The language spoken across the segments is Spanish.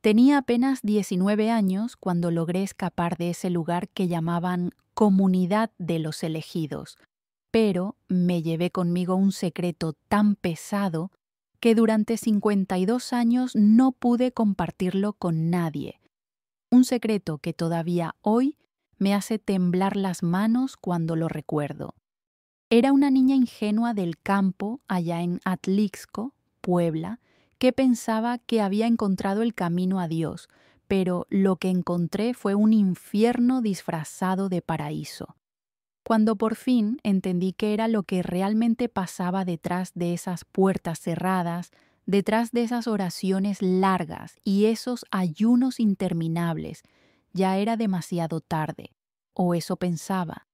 Tenía apenas 19 años cuando logré escapar de ese lugar que llamaban Comunidad de los Elegidos, pero me llevé conmigo un secreto tan pesado que durante 52 años no pude compartirlo con nadie. Un secreto que todavía hoy me hace temblar las manos cuando lo recuerdo. Era una niña ingenua del campo allá en Atlixco, Puebla, que pensaba que había encontrado el camino a Dios, pero lo que encontré fue un infierno disfrazado de paraíso. Cuando por fin entendí qué era lo que realmente pasaba detrás de esas puertas cerradas, detrás de esas oraciones largas y esos ayunos interminables, ya era demasiado tarde, o eso pensaba.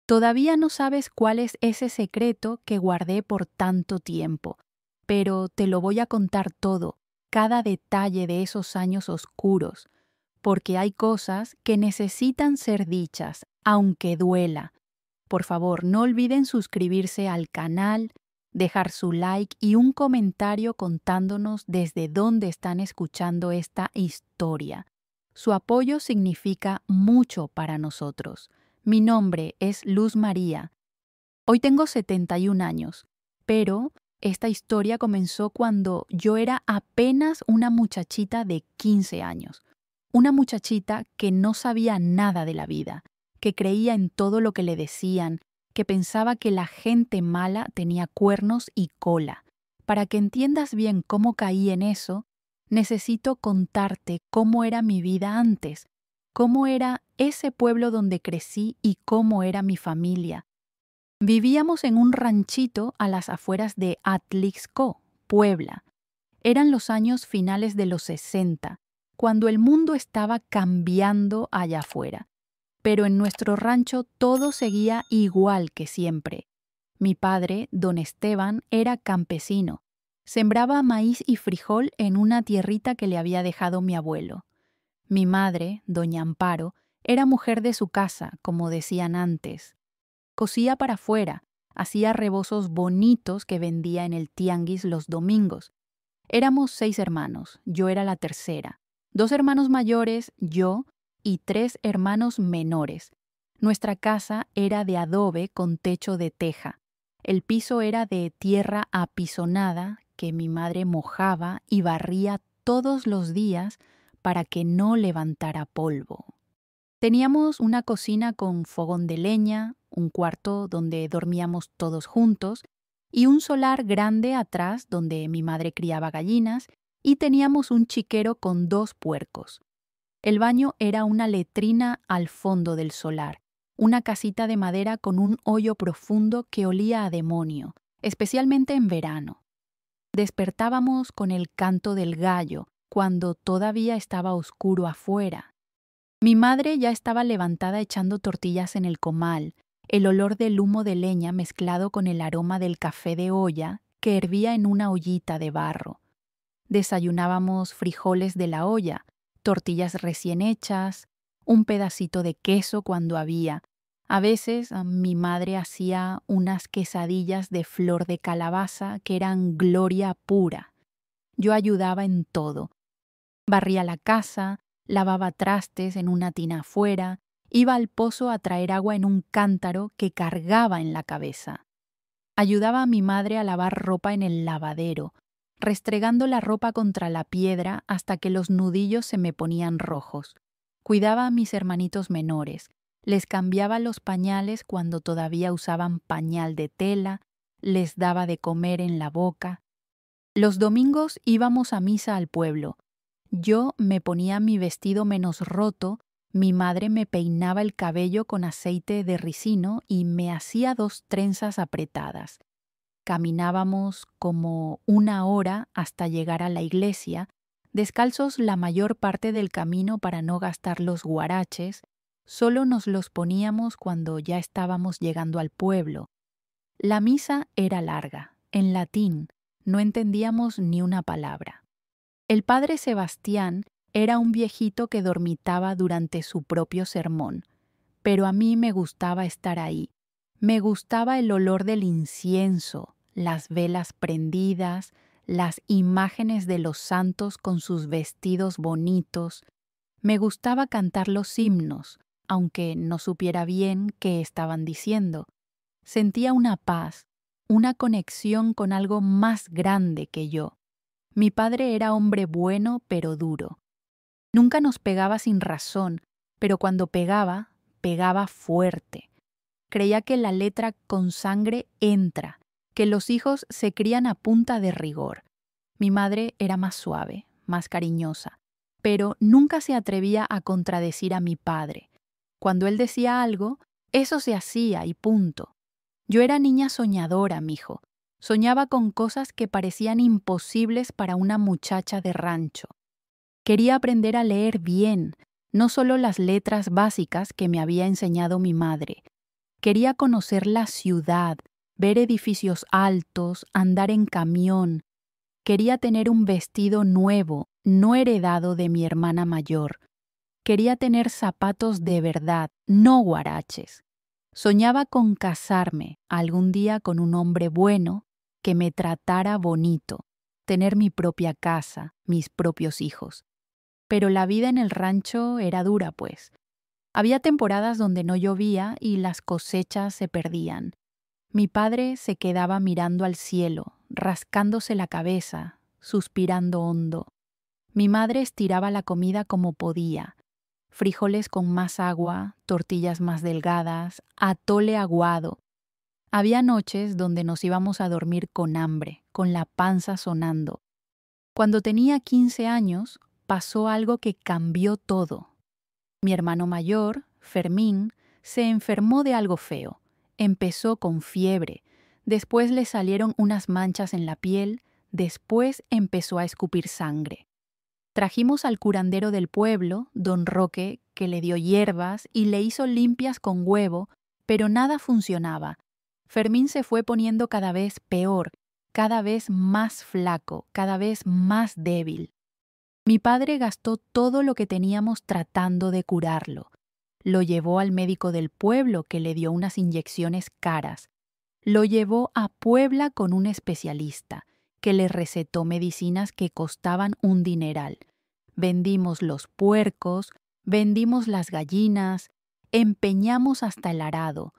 Todavía no sabes cuál es ese secreto que guardé por tanto tiempo, pero te lo voy a contar todo, cada detalle de esos años oscuros, porque hay cosas que necesitan ser dichas, aunque duela. Por favor, no olviden suscribirse al canal, dejar su like y un comentario contándonos desde dónde están escuchando esta historia. Su apoyo significa mucho para nosotros. Mi nombre es Luz María. Hoy tengo 71 años, pero esta historia comenzó cuando yo era apenas una muchachita de 15 años. Una muchachita que no sabía nada de la vida, que creía en todo lo que le decían, que pensaba que la gente mala tenía cuernos y cola. Para que entiendas bien cómo caí en eso, necesito contarte cómo era mi vida antes, cómo era ese pueblo donde crecí y cómo era mi familia. Vivíamos en un ranchito a las afueras de Atlixco, Puebla. Eran los años finales de los 60, cuando el mundo estaba cambiando allá afuera. Pero en nuestro rancho todo seguía igual que siempre. Mi padre, don Esteban, era campesino. Sembraba maíz y frijol en una tierrita que le había dejado mi abuelo. Mi madre, doña Amparo, era mujer de su casa, como decían antes. Cosía para afuera, hacía rebozos bonitos que vendía en el tianguis los domingos. Éramos 6 hermanos, yo era la tercera. 2 hermanos mayores, yo, y 3 hermanos menores. Nuestra casa era de adobe con techo de teja. El piso era de tierra apisonada que mi madre mojaba y barría todos los días para que no levantara polvo. Teníamos una cocina con fogón de leña, un cuarto donde dormíamos todos juntos y un solar grande atrás donde mi madre criaba gallinas y teníamos un chiquero con 2 puercos. El baño era una letrina al fondo del solar, una casita de madera con un hoyo profundo que olía a demonio, especialmente en verano. Despertábamos con el canto del gallo cuando todavía estaba oscuro afuera. Mi madre ya estaba levantada echando tortillas en el comal, el olor del humo de leña mezclado con el aroma del café de olla que hervía en una ollita de barro. Desayunábamos frijoles de la olla, tortillas recién hechas, un pedacito de queso cuando había. A veces mi madre hacía unas quesadillas de flor de calabaza que eran gloria pura. Yo ayudaba en todo. Barría la casa, lavaba trastes en una tina afuera, iba al pozo a traer agua en un cántaro que cargaba en la cabeza. Ayudaba a mi madre a lavar ropa en el lavadero, restregando la ropa contra la piedra hasta que los nudillos se me ponían rojos. Cuidaba a mis hermanitos menores, les cambiaba los pañales cuando todavía usaban pañal de tela, les daba de comer en la boca. Los domingos íbamos a misa al pueblo. Yo me ponía mi vestido menos roto, mi madre me peinaba el cabello con aceite de ricino y me hacía 2 trenzas apretadas. Caminábamos como 1 hora hasta llegar a la iglesia, descalzos la mayor parte del camino para no gastar los guaraches, solo nos los poníamos cuando ya estábamos llegando al pueblo. La misa era larga, en latín, no entendíamos ni una palabra. El padre Sebastián era un viejito que dormitaba durante su propio sermón, pero a mí me gustaba estar ahí. Me gustaba el olor del incienso, las velas prendidas, las imágenes de los santos con sus vestidos bonitos. Me gustaba cantar los himnos, aunque no supiera bien qué estaban diciendo. Sentía una paz, una conexión con algo más grande que yo. Mi padre era hombre bueno pero duro. Nunca nos pegaba sin razón, pero cuando pegaba, pegaba fuerte. Creía que la letra con sangre entra, que los hijos se crían a punta de rigor. Mi madre era más suave, más cariñosa, pero nunca se atrevía a contradecir a mi padre. Cuando él decía algo, eso se hacía y punto. Yo era niña soñadora, mijo. Soñaba con cosas que parecían imposibles para una muchacha de rancho. Quería aprender a leer bien, no solo las letras básicas que me había enseñado mi madre. Quería conocer la ciudad, ver edificios altos, andar en camión. Quería tener un vestido nuevo, no heredado de mi hermana mayor. Quería tener zapatos de verdad, no guaraches. Soñaba con casarme algún día con un hombre bueno que me tratara bonito, tener mi propia casa, mis propios hijos. Pero la vida en el rancho era dura, pues. Había temporadas donde no llovía y las cosechas se perdían. Mi padre se quedaba mirando al cielo, rascándose la cabeza, suspirando hondo. Mi madre estiraba la comida como podía. Frijoles con más agua, tortillas más delgadas, atole aguado. Había noches donde nos íbamos a dormir con hambre, con la panza sonando. Cuando tenía 15 años, pasó algo que cambió todo. Mi hermano mayor, Fermín, se enfermó de algo feo. Empezó con fiebre, después le salieron unas manchas en la piel, después empezó a escupir sangre. Trajimos al curandero del pueblo, don Roque, que le dio hierbas y le hizo limpias con huevo, pero nada funcionaba. Fermín se fue poniendo cada vez peor, cada vez más flaco, cada vez más débil. Mi padre gastó todo lo que teníamos tratando de curarlo. Lo llevó al médico del pueblo, que le dio unas inyecciones caras. Lo llevó a Puebla con un especialista, que le recetó medicinas que costaban un dineral. Vendimos los puercos, vendimos las gallinas, empeñamos hasta el arado,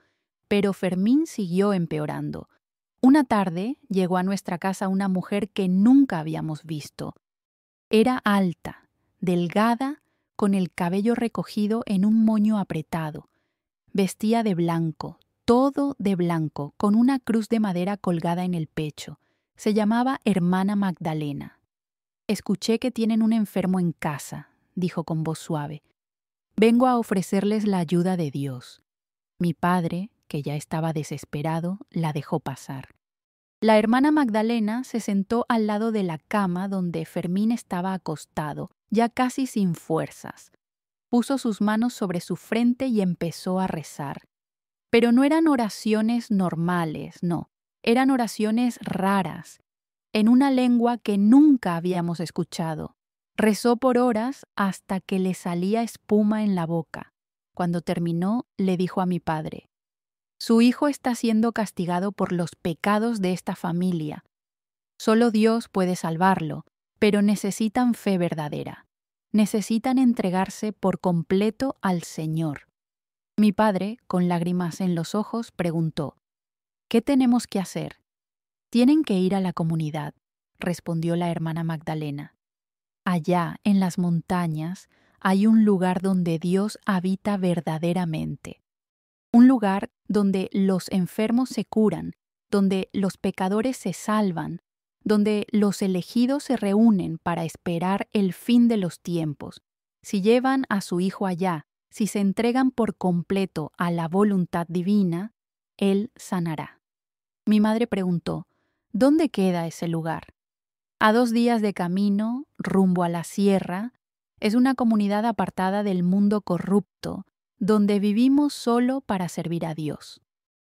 pero Fermín siguió empeorando. Una tarde llegó a nuestra casa una mujer que nunca habíamos visto. Era alta, delgada, con el cabello recogido en un moño apretado. Vestía de blanco, todo de blanco, con una cruz de madera colgada en el pecho. Se llamaba Hermana Magdalena. «Escuché que tienen un enfermo en casa», dijo con voz suave. «Vengo a ofrecerles la ayuda de Dios». Mi padre, que ya estaba desesperado, la dejó pasar. La hermana Magdalena se sentó al lado de la cama donde Fermín estaba acostado, ya casi sin fuerzas. Puso sus manos sobre su frente y empezó a rezar. Pero no eran oraciones normales, no, eran oraciones raras, en una lengua que nunca habíamos escuchado. Rezó por horas hasta que le salía espuma en la boca. Cuando terminó, le dijo a mi padre: «Su hijo está siendo castigado por los pecados de esta familia. Solo Dios puede salvarlo, pero necesitan fe verdadera. Necesitan entregarse por completo al Señor». Mi padre, con lágrimas en los ojos, preguntó: «¿Qué tenemos que hacer?» «Tienen que ir a la comunidad», respondió la hermana Magdalena. «Allá, en las montañas, hay un lugar donde Dios habita verdaderamente. Un lugar donde los enfermos se curan, donde los pecadores se salvan, donde los elegidos se reúnen para esperar el fin de los tiempos. Si llevan a su hijo allá, si se entregan por completo a la voluntad divina, él sanará». Mi madre preguntó: «¿Dónde queda ese lugar?» «A 2 días de camino, rumbo a la sierra, es una comunidad apartada del mundo corrupto, donde vivimos solo para servir a Dios.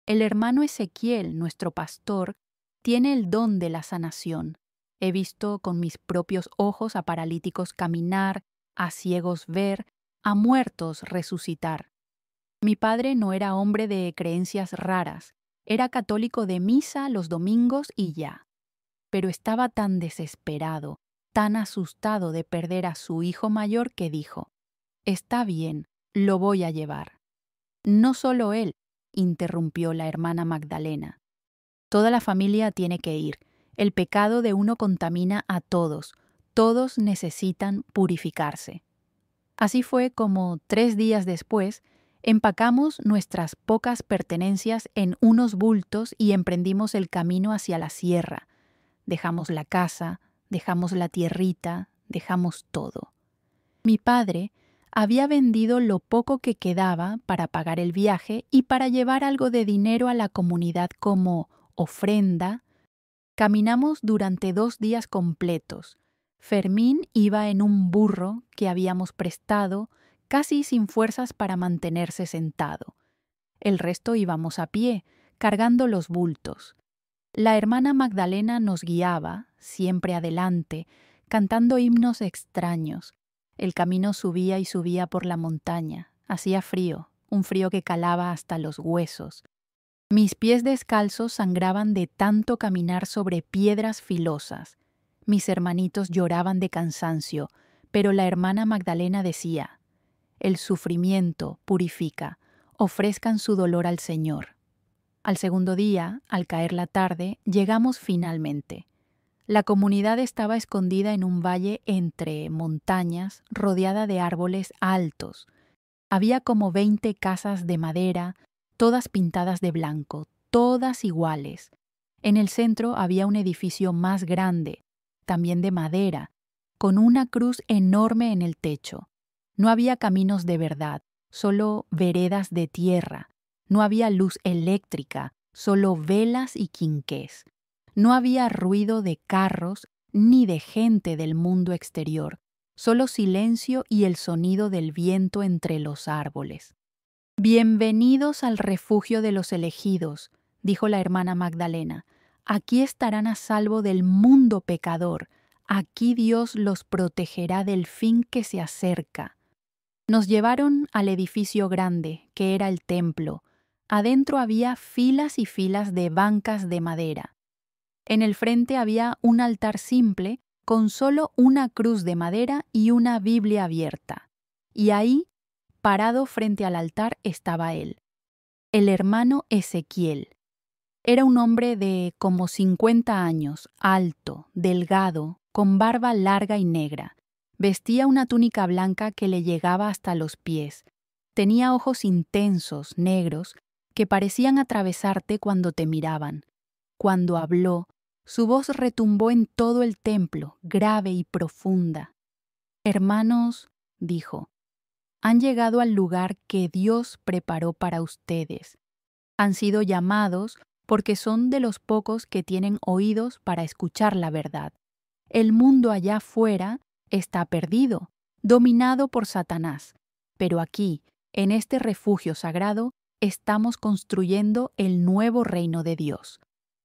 El hermano Ezequiel, nuestro pastor, tiene el don de la sanación. He visto con mis propios ojos a paralíticos caminar, a ciegos ver, a muertos resucitar». Mi padre no era hombre de creencias raras, era católico de misa los domingos y ya. pero estaba tan desesperado, tan asustado de perder a su hijo mayor que dijo: «Está bien, lo voy a llevar». «No solo él», interrumpió la hermana Magdalena. «Toda la familia tiene que ir. El pecado de uno contamina a todos. Todos necesitan purificarse». Así fue como, 3 días después, empacamos nuestras pocas pertenencias en unos bultos y emprendimos el camino hacia la sierra. Dejamos la casa, dejamos la tierrita, dejamos todo. Mi padre había vendido lo poco que quedaba para pagar el viaje y para llevar algo de dinero a la comunidad como ofrenda. Caminamos durante 2 días completos. Fermín iba en un burro que habíamos prestado, casi sin fuerzas para mantenerse sentado. El resto íbamos a pie, cargando los bultos. La hermana Magdalena nos guiaba, siempre adelante, cantando himnos extraños. El camino subía y subía por la montaña. Hacía frío, un frío que calaba hasta los huesos. Mis pies descalzos sangraban de tanto caminar sobre piedras filosas. Mis hermanitos lloraban de cansancio, pero la hermana Magdalena decía: «El sufrimiento purifica, ofrezcan su dolor al Señor». Al segundo día, al caer la tarde, llegamos finalmente. La comunidad estaba escondida en un valle entre montañas, rodeada de árboles altos. Había como 20 casas de madera, todas pintadas de blanco, todas iguales. En el centro había un edificio más grande, también de madera, con una cruz enorme en el techo. No había caminos de verdad, solo veredas de tierra. No había luz eléctrica, solo velas y quinqués. No había ruido de carros ni de gente del mundo exterior, solo silencio y el sonido del viento entre los árboles. «Bienvenidos al refugio de los elegidos», dijo la hermana Magdalena. «Aquí estarán a salvo del mundo pecador. Aquí Dios los protegerá del fin que se acerca». Nos llevaron al edificio grande, que era el templo. Adentro había filas y filas de bancas de madera. En el frente había un altar simple con solo una cruz de madera y una Biblia abierta. Y ahí, parado frente al altar, estaba él, el hermano Ezequiel. Era un hombre de como 50 años, alto, delgado, con barba larga y negra. Vestía una túnica blanca que le llegaba hasta los pies. Tenía ojos intensos, negros, que parecían atravesarte cuando te miraban. Cuando habló, su voz retumbó en todo el templo, grave y profunda. «Hermanos», dijo, «han llegado al lugar que Dios preparó para ustedes. Han sido llamados porque son de los pocos que tienen oídos para escuchar la verdad. El mundo allá afuera está perdido, dominado por Satanás, pero aquí, en este refugio sagrado, estamos construyendo el nuevo reino de Dios».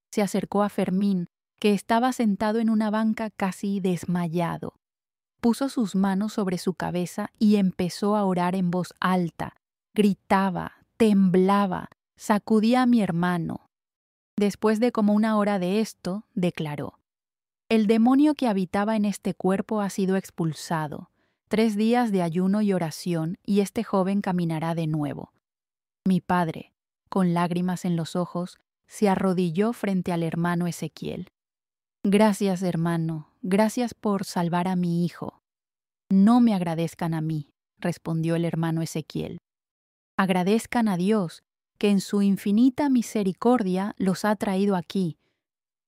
Se acercó a Fermín, que estaba sentado en una banca casi desmayado. Puso sus manos sobre su cabeza y empezó a orar en voz alta. Gritaba, temblaba, sacudía a mi hermano. Después de como 1 hora de esto, declaró: «El demonio que habitaba en este cuerpo ha sido expulsado. 3 días de ayuno y oración y este joven caminará de nuevo». Mi padre, con lágrimas en los ojos, se arrodilló frente al hermano Ezequiel. «Gracias, hermano, gracias por salvar a mi hijo». «No me agradezcan a mí», respondió el hermano Ezequiel. «Agradezcan a Dios, que en su infinita misericordia los ha traído aquí.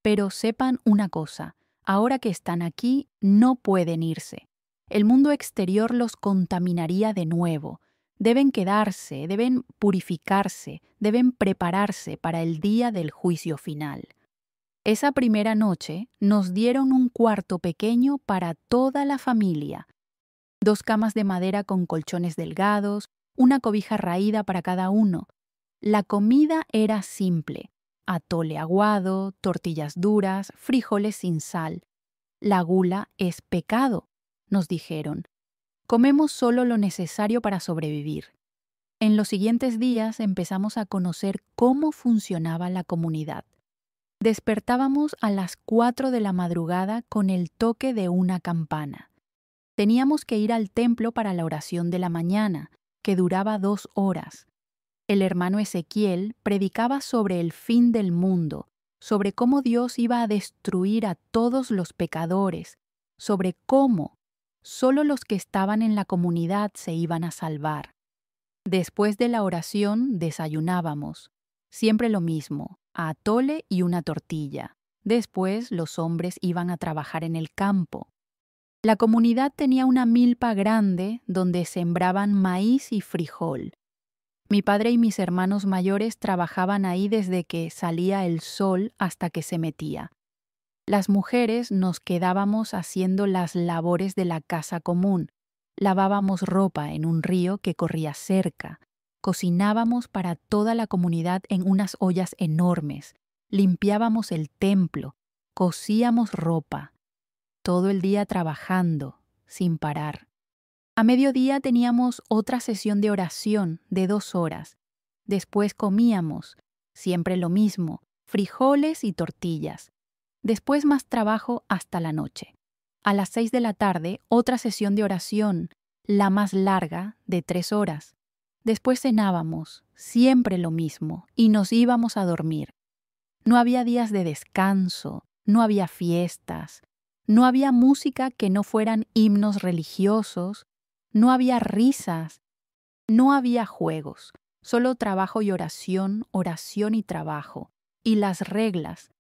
Pero sepan una cosa, ahora que están aquí, no pueden irse. El mundo exterior los contaminaría de nuevo. Deben quedarse, deben purificarse, deben prepararse para el día del juicio final». Esa primera noche nos dieron un cuarto pequeño para toda la familia. 2 camas de madera con colchones delgados, una cobija raída para cada uno. La comida era simple: atole aguado, tortillas duras, frijoles sin sal. «La gula es pecado», nos dijeron. «Comemos solo lo necesario para sobrevivir». En los siguientes días empezamos a conocer cómo funcionaba la comunidad. Despertábamos a las 4 de la madrugada con el toque de una campana. Teníamos que ir al templo para la oración de la mañana, que duraba 2 horas. El hermano Ezequiel predicaba sobre el fin del mundo, sobre cómo Dios iba a destruir a todos los pecadores, sobre cómo solo los que estaban en la comunidad se iban a salvar. Después de la oración desayunábamos, siempre lo mismo, atole y una tortilla. Después los hombres iban a trabajar en el campo. La comunidad tenía una milpa grande donde sembraban maíz y frijol. Mi padre y mis hermanos mayores trabajaban ahí desde que salía el sol hasta que se metía. Las mujeres nos quedábamos haciendo las labores de la casa común. Lavábamos ropa en un río que corría cerca. Cocinábamos para toda la comunidad en unas ollas enormes. Limpiábamos el templo. Cosíamos ropa. Todo el día trabajando, sin parar. A mediodía teníamos otra sesión de oración de 2 horas. Después comíamos, siempre lo mismo, frijoles y tortillas. Después más trabajo hasta la noche. A las 6 de la tarde, otra sesión de oración, la más larga, de 3 horas. Después cenábamos, siempre lo mismo, y nos íbamos a dormir. No había días de descanso, no había fiestas, no había música que no fueran himnos religiosos, no había risas, no había juegos, solo trabajo y oración, oración y trabajo. Y las reglas.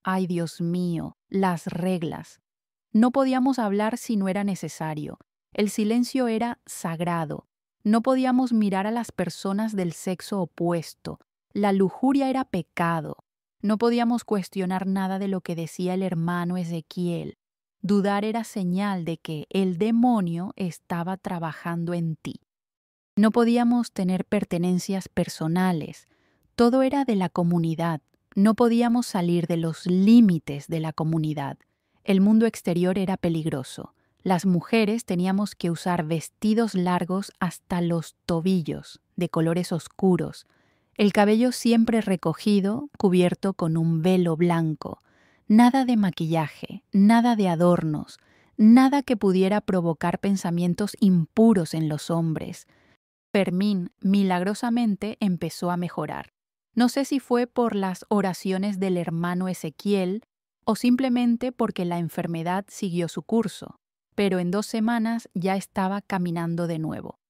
Ay, Dios mío, las reglas. No podíamos hablar si no era necesario. El silencio era sagrado. No podíamos mirar a las personas del sexo opuesto. La lujuria era pecado. No podíamos cuestionar nada de lo que decía el hermano Ezequiel. Dudar era señal de que el demonio estaba trabajando en ti. No podíamos tener pertenencias personales. Todo era de la comunidad. No podíamos salir de los límites de la comunidad. El mundo exterior era peligroso. Las mujeres teníamos que usar vestidos largos hasta los tobillos, de colores oscuros. El cabello siempre recogido, cubierto con un velo blanco. Nada de maquillaje, nada de adornos, nada que pudiera provocar pensamientos impuros en los hombres. Fermín milagrosamente empezó a mejorar. No sé si fue por las oraciones del hermano Ezequiel o simplemente porque la enfermedad siguió su curso, pero en 2 semanas ya estaba caminando de nuevo.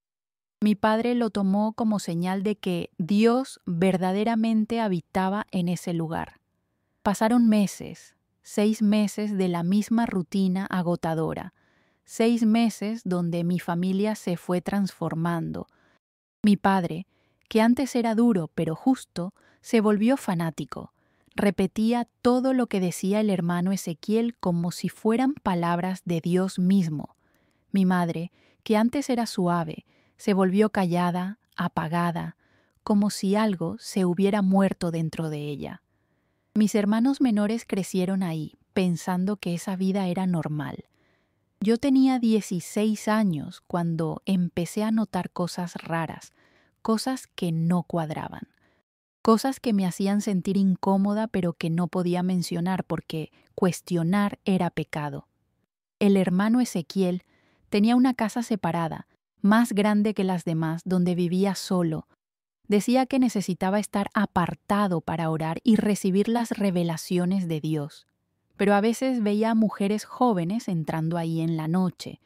Mi padre lo tomó como señal de que Dios verdaderamente habitaba en ese lugar. Pasaron meses, 6 meses de la misma rutina agotadora, 6 meses donde mi familia se fue transformando. Mi padre, que antes era duro pero justo, se volvió fanático. Repetía todo lo que decía el hermano Ezequiel como si fueran palabras de Dios mismo. Mi madre, que antes era suave, se volvió callada, apagada, como si algo se hubiera muerto dentro de ella. Mis hermanos menores crecieron ahí, pensando que esa vida era normal. Yo tenía 16 años cuando empecé a notar cosas raras, cosas que no cuadraban, cosas que me hacían sentir incómoda pero que no podía mencionar porque cuestionar era pecado. El hermano Ezequiel tenía una casa separada, más grande que las demás, donde vivía solo. Decía que necesitaba estar apartado para orar y recibir las revelaciones de Dios. Pero a veces veía a mujeres jóvenes entrando ahí en la noche,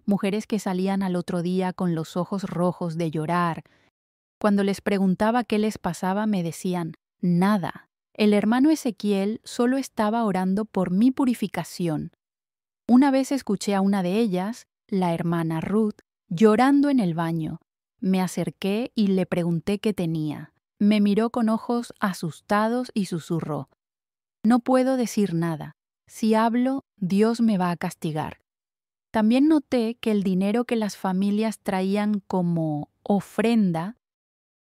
mujeres que salían al otro día con los ojos rojos de llorar. Cuando les preguntaba qué les pasaba, me decían, nada. El hermano Ezequiel solo estaba orando por mi purificación. Una vez escuché a una de ellas, la hermana Ruth, llorando en el baño. Me acerqué y le pregunté qué tenía. Me miró con ojos asustados y susurró, no puedo decir nada. Si hablo, Dios me va a castigar. También noté que el dinero que las familias traían como ofrenda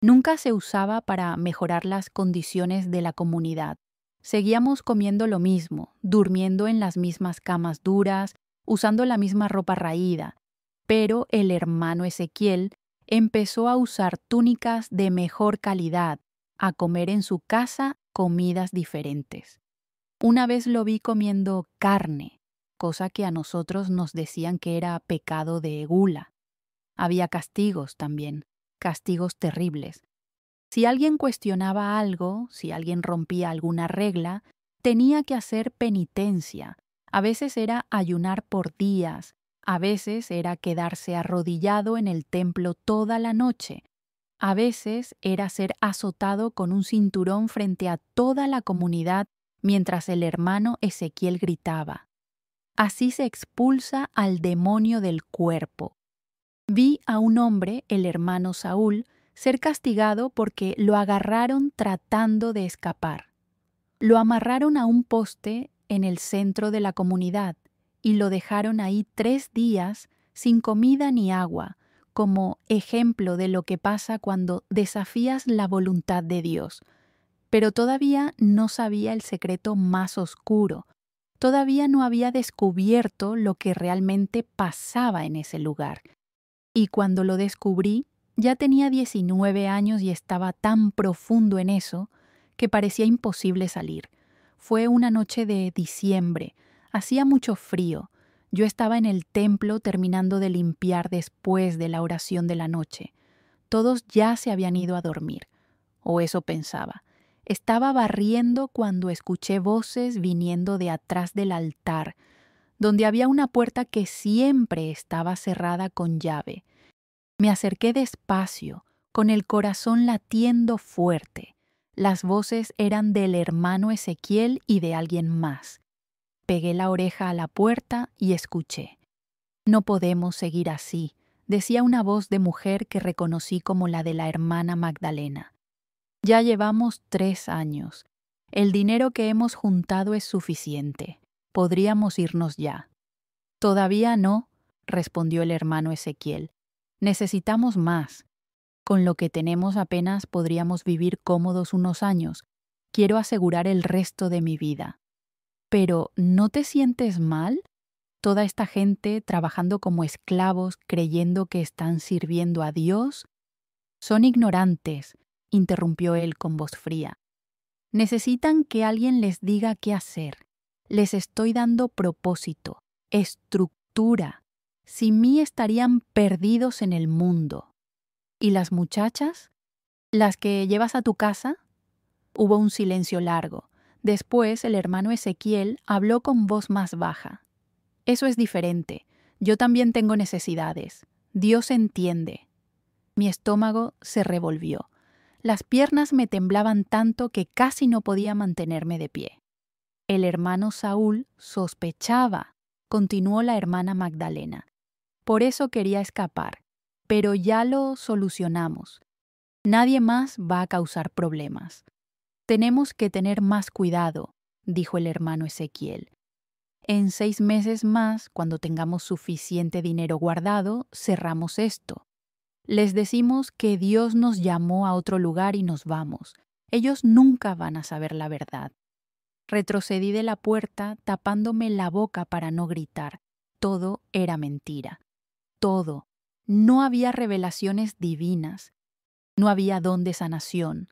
nunca se usaba para mejorar las condiciones de la comunidad. Seguíamos comiendo lo mismo, durmiendo en las mismas camas duras, usando la misma ropa raída. Pero el hermano Ezequiel empezó a usar túnicas de mejor calidad, a comer en su casa comidas diferentes. Una vez lo vi comiendo carne, cosa que a nosotros nos decían que era pecado de gula. Había castigos también, castigos terribles. Si alguien cuestionaba algo, si alguien rompía alguna regla, tenía que hacer penitencia. A veces era ayunar por días, a veces era quedarse arrodillado en el templo toda la noche, a veces era ser azotado con un cinturón frente a toda la comunidad mientras el hermano Ezequiel gritaba. Así se expulsa al demonio del cuerpo. Vi a un hombre, el hermano Saúl, ser castigado porque lo agarraron tratando de escapar. Lo amarraron a un poste en el centro de la comunidad y lo dejaron ahí 3 días sin comida ni agua, como ejemplo de lo que pasa cuando desafías la voluntad de Dios. Pero todavía no sabía el secreto más oscuro. Todavía no había descubierto lo que realmente pasaba en ese lugar. Y cuando lo descubrí, ya tenía 19 años y estaba tan profundo en eso que parecía imposible salir. Fue una noche de diciembre, hacía mucho frío. Yo estaba en el templo terminando de limpiar después de la oración de la noche. Todos ya se habían ido a dormir, o eso pensaba. Estaba barriendo cuando escuché voces viniendo de atrás del altar, donde había una puerta que siempre estaba cerrada con llave. Me acerqué despacio, con el corazón latiendo fuerte. Las voces eran del hermano Ezequiel y de alguien más. Pegué la oreja a la puerta y escuché. No podemos seguir así, decía una voz de mujer que reconocí como la de la hermana Magdalena. Ya llevamos 3 años. El dinero que hemos juntado es suficiente. Podríamos irnos ya. Todavía no, respondió el hermano Ezequiel. Necesitamos más. Con lo que tenemos apenas podríamos vivir cómodos unos años. Quiero asegurar el resto de mi vida. Pero, ¿no te sientes mal? Toda esta gente trabajando como esclavos creyendo que están sirviendo a Dios. Son ignorantes, interrumpió él con voz fría. Necesitan que alguien les diga qué hacer. Les estoy dando propósito, estructura. Sin mí estarían perdidos en el mundo. ¿Y las muchachas? ¿Las que llevas a tu casa? Hubo un silencio largo. Después el hermano Ezequiel habló con voz más baja. Eso es diferente. Yo también tengo necesidades. Dios entiende. Mi estómago se revolvió. Las piernas me temblaban tanto que casi no podía mantenerme de pie. El hermano Saúl sospechaba, continuó la hermana Magdalena. Por eso quería escapar, pero ya lo solucionamos. Nadie más va a causar problemas. Tenemos que tener más cuidado, dijo el hermano Ezequiel. En 6 meses más, cuando tengamos suficiente dinero guardado, cerramos esto. Les decimos que Dios nos llamó a otro lugar y nos vamos. Ellos nunca van a saber la verdad. Retrocedí de la puerta tapándome la boca para no gritar. Todo era mentira. Todo. No había revelaciones divinas. No había don de sanación.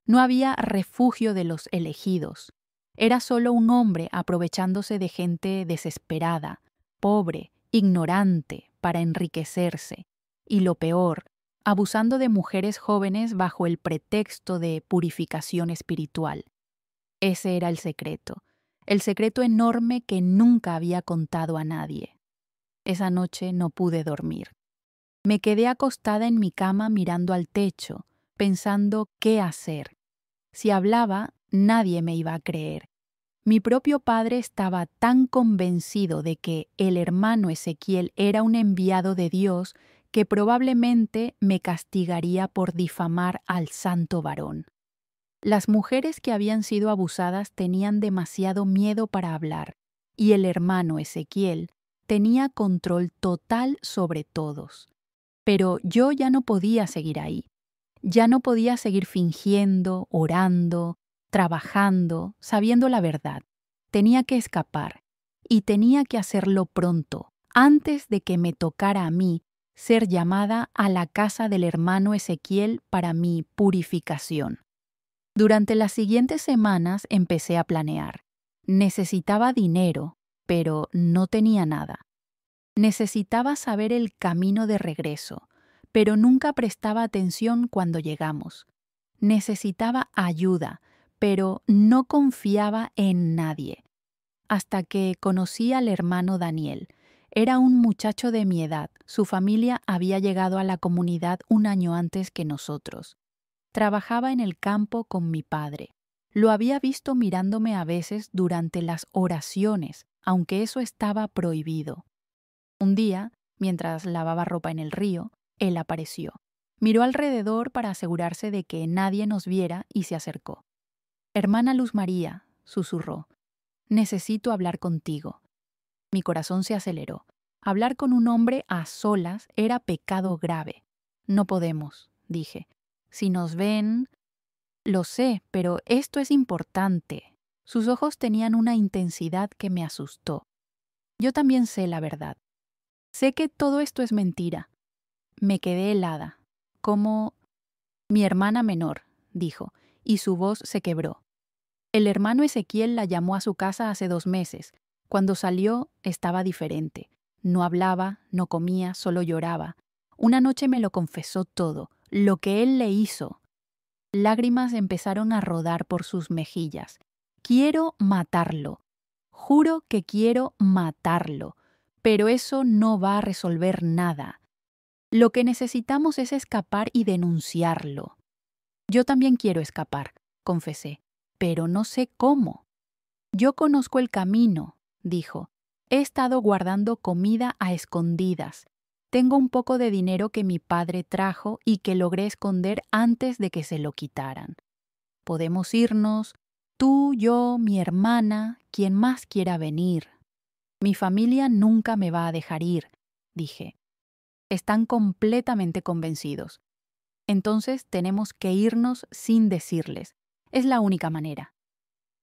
No había refugio de los elegidos. Era solo un hombre aprovechándose de gente desesperada, pobre, ignorante, para enriquecerse. Y lo peor, abusando de mujeres jóvenes bajo el pretexto de purificación espiritual. Ese era el secreto enorme que nunca había contado a nadie. Esa noche no pude dormir. Me quedé acostada en mi cama mirando al techo, pensando qué hacer. Si hablaba, nadie me iba a creer. Mi propio padre estaba tan convencido de que el hermano Ezequiel era un enviado de Dios que probablemente me castigaría por difamar al santo varón. Las mujeres que habían sido abusadas tenían demasiado miedo para hablar, y el hermano Ezequiel tenía control total sobre todos. Pero yo ya no podía seguir ahí. Ya no podía seguir fingiendo, orando, trabajando, sabiendo la verdad. Tenía que escapar, y tenía que hacerlo pronto, antes de que me tocara a mí ser llamada a la casa del hermano Ezequiel para mi purificación. Durante las siguientes semanas empecé a planear. Necesitaba dinero, pero no tenía nada. Necesitaba saber el camino de regreso, pero nunca prestaba atención cuando llegamos. Necesitaba ayuda, pero no confiaba en nadie. Hasta que conocí al hermano Daniel. Era un muchacho de mi edad. Su familia había llegado a la comunidad un año antes que nosotros. Trabajaba en el campo con mi padre. Lo había visto mirándome a veces durante las oraciones, aunque eso estaba prohibido. Un día, mientras lavaba ropa en el río, él apareció. Miró alrededor para asegurarse de que nadie nos viera y se acercó. «Hermana Luz María», susurró, «necesito hablar contigo». Mi corazón se aceleró. Hablar con un hombre a solas era pecado grave. «No podemos», dije. «Si nos ven...» «Lo sé, pero esto es importante». Sus ojos tenían una intensidad que me asustó. «Yo también sé la verdad. Sé que todo esto es mentira». Me quedé helada. «Como...» «Mi hermana menor», dijo, y su voz se quebró. «El hermano Ezequiel la llamó a su casa hace 2 meses. Cuando salió, estaba diferente. No hablaba, no comía, solo lloraba. Una noche me lo confesó todo, lo que él le hizo». Lágrimas empezaron a rodar por sus mejillas. «Quiero matarlo. Juro que quiero matarlo. Pero eso no va a resolver nada. Lo que necesitamos es escapar y denunciarlo». «Yo también quiero escapar», confesé, «pero no sé cómo». «Yo conozco el camino», dijo. «He estado guardando comida a escondidas. Tengo un poco de dinero que mi padre trajo y que logré esconder antes de que se lo quitaran. Podemos irnos, tú, yo, mi hermana, quien más quiera venir. Mi familia nunca me va a dejar ir», dije. «Están completamente convencidos. Entonces tenemos que irnos sin decirles. Es la única manera».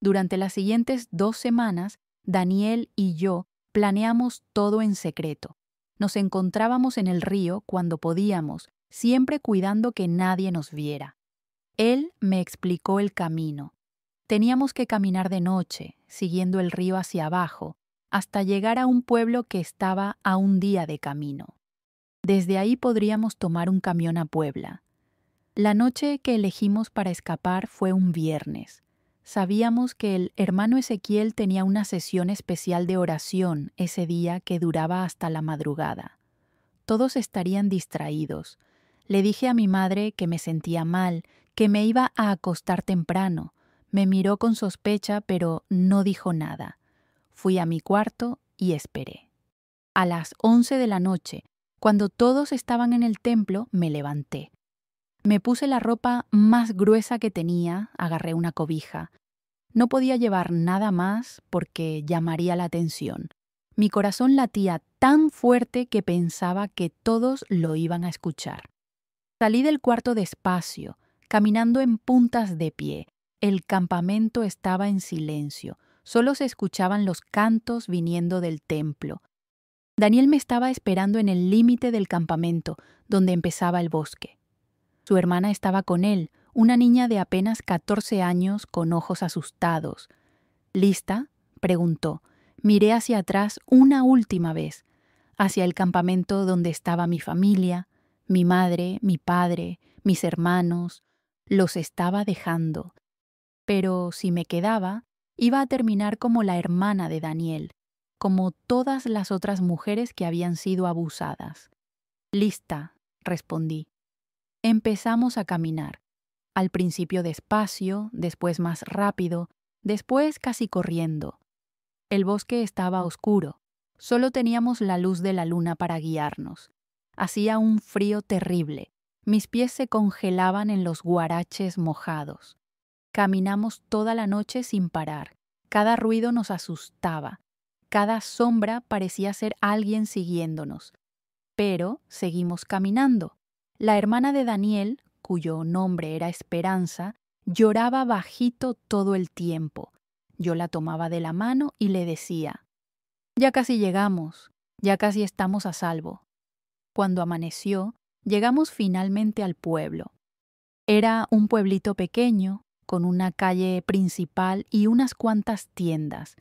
Durante las siguientes 2 semanas, Daniel y yo planeamos todo en secreto. Nos encontrábamos en el río cuando podíamos, siempre cuidando que nadie nos viera. Él me explicó el camino. Teníamos que caminar de noche, siguiendo el río hacia abajo, hasta llegar a un pueblo que estaba a un día de camino. Desde ahí podríamos tomar un camión a Puebla. La noche que elegimos para escapar fue un viernes. Sabíamos que el hermano Ezequiel tenía una sesión especial de oración ese día que duraba hasta la madrugada. Todos estarían distraídos. Le dije a mi madre que me sentía mal, que me iba a acostar temprano. Me miró con sospecha, pero no dijo nada. Fui a mi cuarto y esperé. A las 11 de la noche, cuando todos estaban en el templo, me levanté. Me puse la ropa más gruesa que tenía, agarré una cobija. No podía llevar nada más porque llamaría la atención. Mi corazón latía tan fuerte que pensaba que todos lo iban a escuchar. Salí del cuarto despacio, caminando en puntas de pie. El campamento estaba en silencio. Solo se escuchaban los cantos viniendo del templo. Daniel me estaba esperando en el límite del campamento, donde empezaba el bosque. Su hermana estaba con él, una niña de apenas 14 años con ojos asustados. «¿Lista?», preguntó. Miré hacia atrás una última vez, hacia el campamento donde estaba mi familia, mi madre, mi padre, mis hermanos. Los estaba dejando. Pero si me quedaba, iba a terminar como la hermana de Daniel, como todas las otras mujeres que habían sido abusadas. «Lista», respondí. Empezamos a caminar, al principio despacio, después más rápido, después casi corriendo. El bosque estaba oscuro, solo teníamos la luz de la luna para guiarnos. Hacía un frío terrible, mis pies se congelaban en los guaraches mojados. Caminamos toda la noche sin parar, cada ruido nos asustaba, cada sombra parecía ser alguien siguiéndonos. Pero seguimos caminando. La hermana de Daniel, cuyo nombre era Esperanza, lloraba bajito todo el tiempo. Yo la tomaba de la mano y le decía: «Ya casi llegamos, ya casi estamos a salvo». Cuando amaneció, llegamos finalmente al pueblo. Era un pueblito pequeño, con una calle principal y unas cuantas tiendas.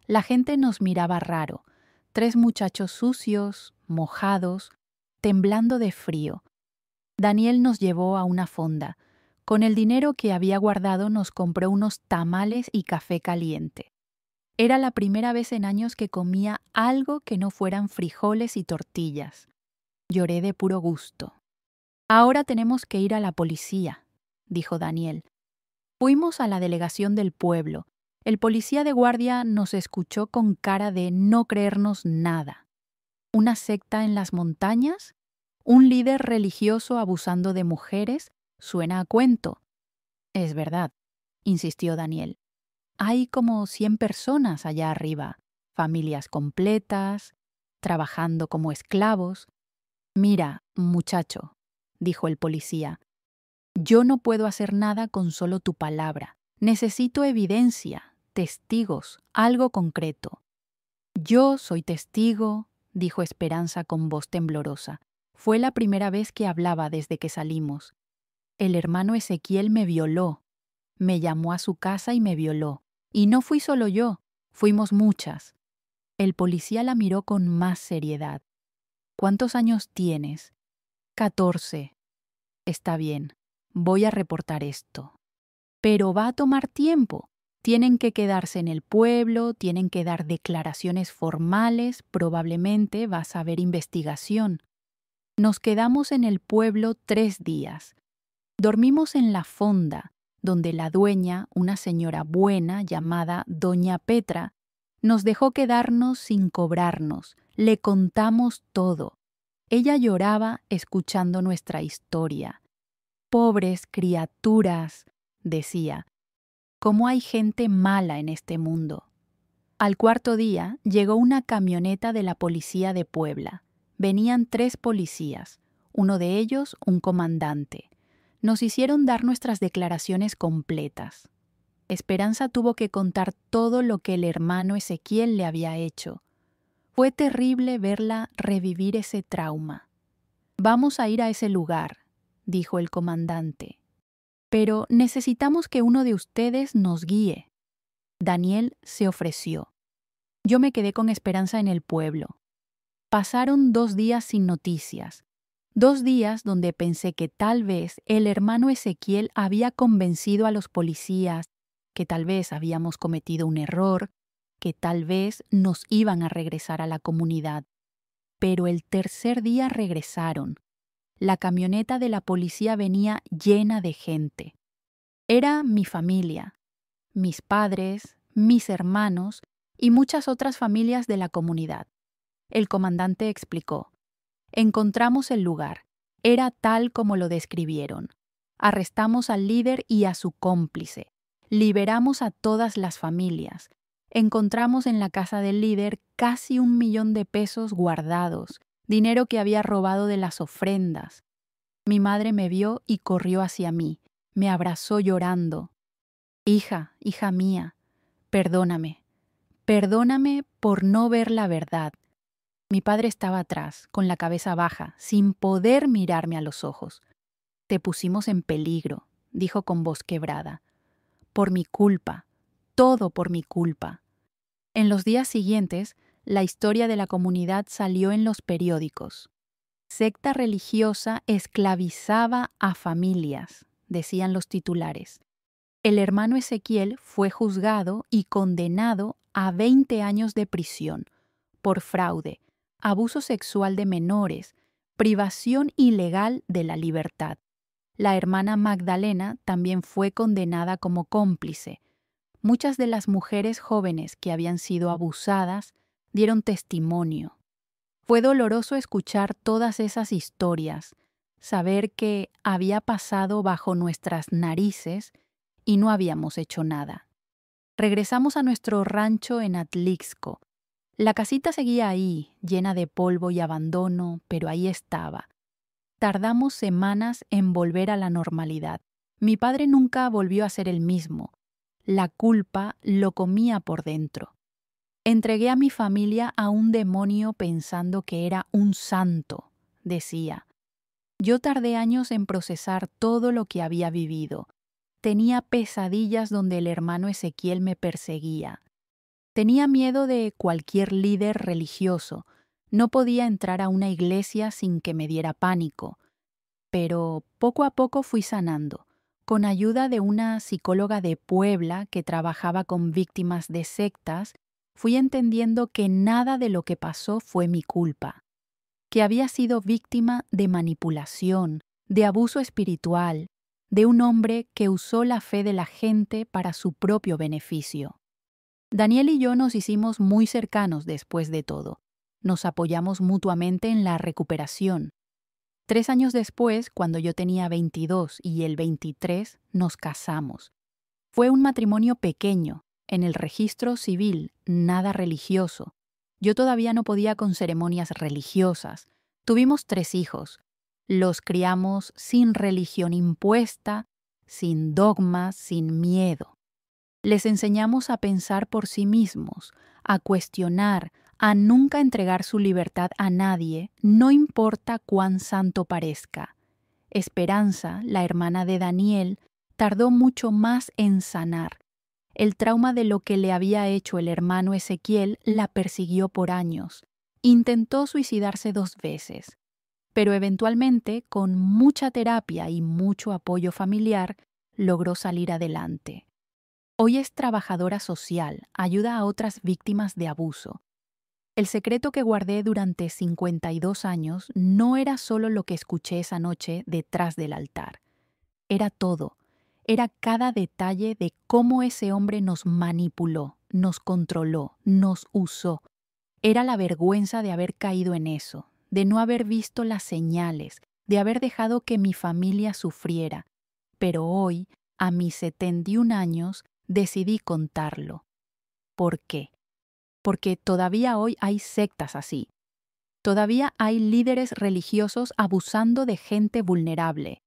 La gente nos miraba raro. 3 muchachos sucios, mojados, temblando de frío. Daniel nos llevó a una fonda. Con el dinero que había guardado nos compró unos tamales y café caliente. Era la primera vez en años que comía algo que no fueran frijoles y tortillas. Lloré de puro gusto. Ahora tenemos que ir a la policía, dijo Daniel. Fuimos a la delegación del pueblo. El policía de guardia nos escuchó con cara de no creernos nada. ¿Una secta en las montañas? ¿Un líder religioso abusando de mujeres? Suena a cuento. Es verdad, insistió Daniel. Hay como 100 personas allá arriba, familias completas, trabajando como esclavos. Mira, muchacho, dijo el policía, yo no puedo hacer nada con solo tu palabra. Necesito evidencia, testigos, algo concreto. Yo soy testigo, dijo Esperanza con voz temblorosa. Fue la primera vez que hablaba desde que salimos. El hermano Ezequiel me violó. Me llamó a su casa y me violó. Y no fui solo yo, fuimos muchas. El policía la miró con más seriedad. ¿Cuántos años tienes? 14. Está bien, voy a reportar esto. Pero va a tomar tiempo. Tienen que quedarse en el pueblo, tienen que dar declaraciones formales, probablemente vas a haber investigación. Nos quedamos en el pueblo 3 días. Dormimos en la fonda, donde la dueña, una señora buena llamada Doña Petra, nos dejó quedarnos sin cobrarnos. Le contamos todo. Ella lloraba escuchando nuestra historia. Pobres criaturas, decía, cómo hay gente mala en este mundo. Al 4.º día llegó una camioneta de la policía de Puebla. Venían 3 policías, uno de ellos un comandante. Nos hicieron dar nuestras declaraciones completas. Esperanza tuvo que contar todo lo que el hermano Ezequiel le había hecho. Fue terrible verla revivir ese trauma. Vamos a ir a ese lugar, dijo el comandante. Pero necesitamos que uno de ustedes nos guíe. Daniel se ofreció. Yo me quedé con Esperanza en el pueblo. Pasaron 2 días sin noticias. 2 días donde pensé que tal vez el hermano Ezequiel había convencido a los policías, que tal vez habíamos cometido un error, que tal vez nos iban a regresar a la comunidad. Pero el 3.er día regresaron. La camioneta de la policía venía llena de gente. Era mi familia, mis padres, mis hermanos y muchas otras familias de la comunidad. El comandante explicó. Encontramos el lugar. Era tal como lo describieron. Arrestamos al líder y a su cómplice. Liberamos a todas las familias. Encontramos en la casa del líder casi 1 millón de pesos guardados, dinero que había robado de las ofrendas. Mi madre me vio y corrió hacia mí. Me abrazó llorando. Hija mía, perdóname. Perdóname por no ver la verdad. Mi padre estaba atrás, con la cabeza baja, sin poder mirarme a los ojos. Te pusimos en peligro, dijo con voz quebrada. Por mi culpa, todo por mi culpa. En los días siguientes, la historia de la comunidad salió en los periódicos. Secta religiosa esclavizaba a familias, decían los titulares. El hermano Ezequiel fue juzgado y condenado a 20 años de prisión por fraude, abuso sexual de menores, privación ilegal de la libertad. La hermana Magdalena también fue condenada como cómplice. Muchas de las mujeres jóvenes que habían sido abusadas dieron testimonio. Fue doloroso escuchar todas esas historias, saber que había pasado bajo nuestras narices y no habíamos hecho nada. Regresamos a nuestro rancho en Atlixco. La casita seguía ahí, llena de polvo y abandono, pero ahí estaba. Tardamos semanas en volver a la normalidad. Mi padre nunca volvió a ser el mismo. La culpa lo comía por dentro. Entregué a mi familia a un demonio pensando que era un santo, decía. Yo tardé años en procesar todo lo que había vivido. tenía pesadillas donde el hermano Ezequiel me perseguía. Tenía miedo de cualquier líder religioso. No podía entrar a una iglesia sin que me diera pánico. Pero poco a poco fui sanando, con ayuda de una psicóloga de Puebla que trabajaba con víctimas de sectas. Fui entendiendo que nada de lo que pasó fue mi culpa, que había sido víctima de manipulación, de abuso espiritual, de un hombre que usó la fe de la gente para su propio beneficio. Daniel y yo nos hicimos muy cercanos después de todo. Nos apoyamos mutuamente en la recuperación. 3 años después, cuando yo tenía 22 y él 23, nos casamos. Fue un matrimonio pequeño, en el registro civil, nada religioso. Yo todavía no podía con ceremonias religiosas. Tuvimos 3 hijos. Los criamos sin religión impuesta, sin dogmas, sin miedo. Les enseñamos a pensar por sí mismos, a cuestionar, a nunca entregar su libertad a nadie, no importa cuán santo parezca. Esperanza, la hermana de Daniel, tardó mucho más en sanar. El trauma de lo que le había hecho el hermano Ezequiel la persiguió por años. Intentó suicidarse 2 veces. Pero eventualmente, con mucha terapia y mucho apoyo familiar, logró salir adelante. Hoy es trabajadora social, ayuda a otras víctimas de abuso. El secreto que guardé durante 52 años no era solo lo que escuché esa noche detrás del altar. Era todo. Era cada detalle de cómo ese hombre nos manipuló, nos controló, nos usó. Era la vergüenza de haber caído en eso, de no haber visto las señales, de haber dejado que mi familia sufriera. Pero hoy, a mis 71 años, decidí contarlo. ¿Por qué? Porque todavía hoy hay sectas así. Todavía hay líderes religiosos abusando de gente vulnerable.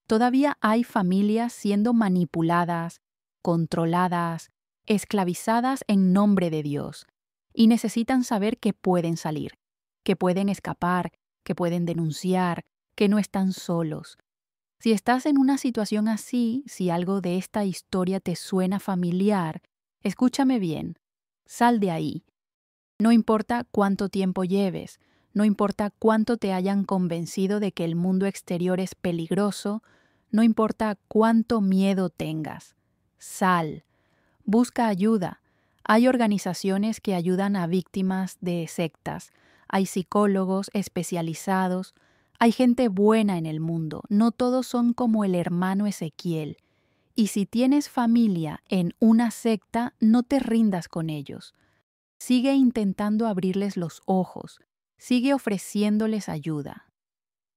Todavía hay familias siendo manipuladas, controladas, esclavizadas en nombre de Dios. Y necesitan saber que pueden salir, que pueden escapar, que pueden denunciar, que no están solos. Si estás en una situación así, si algo de esta historia te suena familiar, escúchame bien. Sal de ahí. No importa cuánto tiempo lleves, no importa cuánto te hayan convencido de que el mundo exterior es peligroso, no importa cuánto miedo tengas. Sal. Busca ayuda. Hay organizaciones que ayudan a víctimas de sectas. Hay psicólogos especializados. Hay gente buena en el mundo. No todos son como el hermano Ezequiel. Y si tienes familia en una secta, no te rindas con ellos. Sigue intentando abrirles los ojos. Sigue ofreciéndoles ayuda.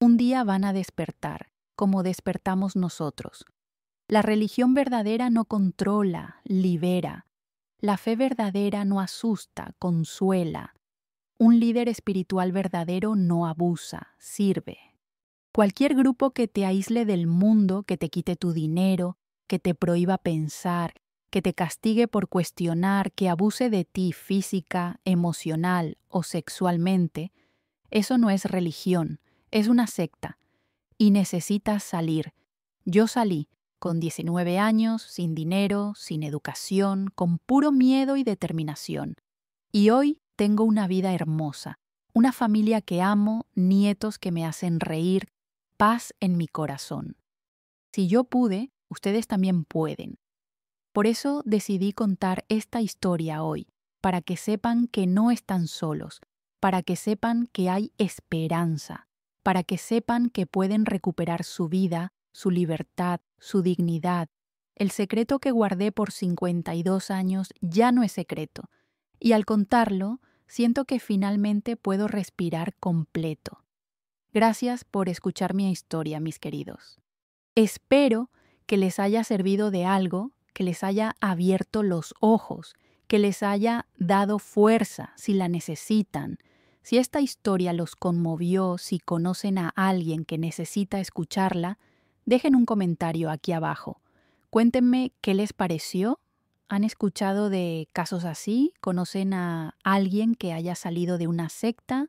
Un día van a despertar, como despertamos nosotros. La religión verdadera no controla, libera. La fe verdadera no asusta, consuela. Un líder espiritual verdadero no abusa, sirve. Cualquier grupo que te aísle del mundo, que te quite tu dinero, que te prohíba pensar, que te castigue por cuestionar, que abuse de ti física, emocional o sexualmente, eso no es religión, es una secta. Y necesitas salir. Yo salí, con 19 años, sin dinero, sin educación, con puro miedo y determinación. Y hoy tengo una vida hermosa, una familia que amo, nietos que me hacen reír, paz en mi corazón. Si yo pude, ustedes también pueden. Por eso decidí contar esta historia hoy, para que sepan que no están solos, para que sepan que hay esperanza, para que sepan que pueden recuperar su vida, su libertad, su dignidad. El secreto que guardé por 52 años ya no es secreto, y al contarlo, siento que finalmente puedo respirar completo. Gracias por escuchar mi historia, mis queridos. Espero que les haya servido de algo, que les haya abierto los ojos, que les haya dado fuerza si la necesitan. Si esta historia los conmovió, si conocen a alguien que necesita escucharla, dejen un comentario aquí abajo. Cuéntenme qué les pareció. ¿Han escuchado de casos así? ¿Conocen a alguien que haya salido de una secta?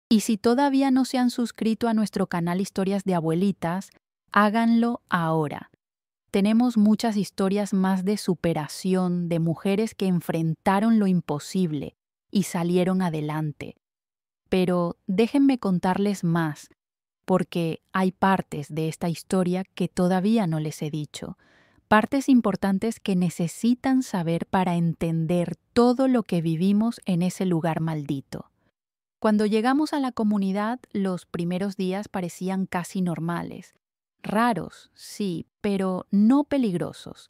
Y si todavía no se han suscrito a nuestro canal Historias de Abuelitas, háganlo ahora. Tenemos muchas historias más de superación, de mujeres que enfrentaron lo imposible y salieron adelante. Pero déjenme contarles más, porque hay partes de esta historia que todavía no les he dicho, partes importantes que necesitan saber para entender todo lo que vivimos en ese lugar maldito. Cuando llegamos a la comunidad, los primeros días parecían casi normales. Raros, sí, pero no peligrosos.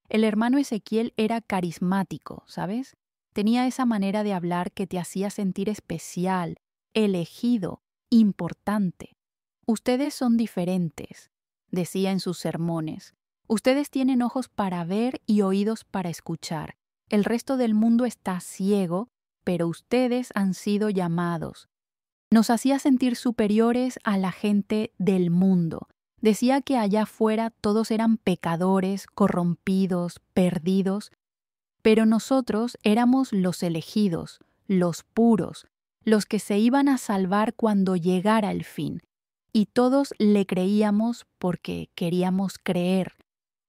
El hermano Ezequiel era carismático, ¿sabes? Tenía esa manera de hablar que te hacía sentir especial, elegido, importante. Ustedes son diferentes, decía en sus sermones. Ustedes tienen ojos para ver y oídos para escuchar. El resto del mundo está ciego, pero ustedes han sido llamados. Nos hacía sentir superiores a la gente del mundo. Decía que allá afuera todos eran pecadores, corrompidos, perdidos, pero nosotros éramos los elegidos, los puros, los que se iban a salvar cuando llegara el fin. Y todos le creíamos porque queríamos creer.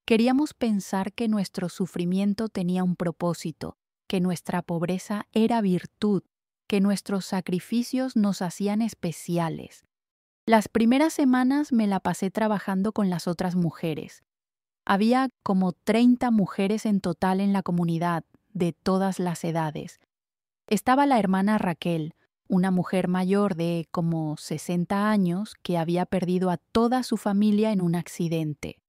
Queríamos pensar que nuestro sufrimiento tenía un propósito, que nuestra pobreza era virtud, que nuestros sacrificios nos hacían especiales. Las primeras semanas me la pasé trabajando con las otras mujeres. Había como 30 mujeres en total en la comunidad, de todas las edades. Estaba la hermana Raquel, una mujer mayor de como 60 años que había perdido a toda su familia en un accidente.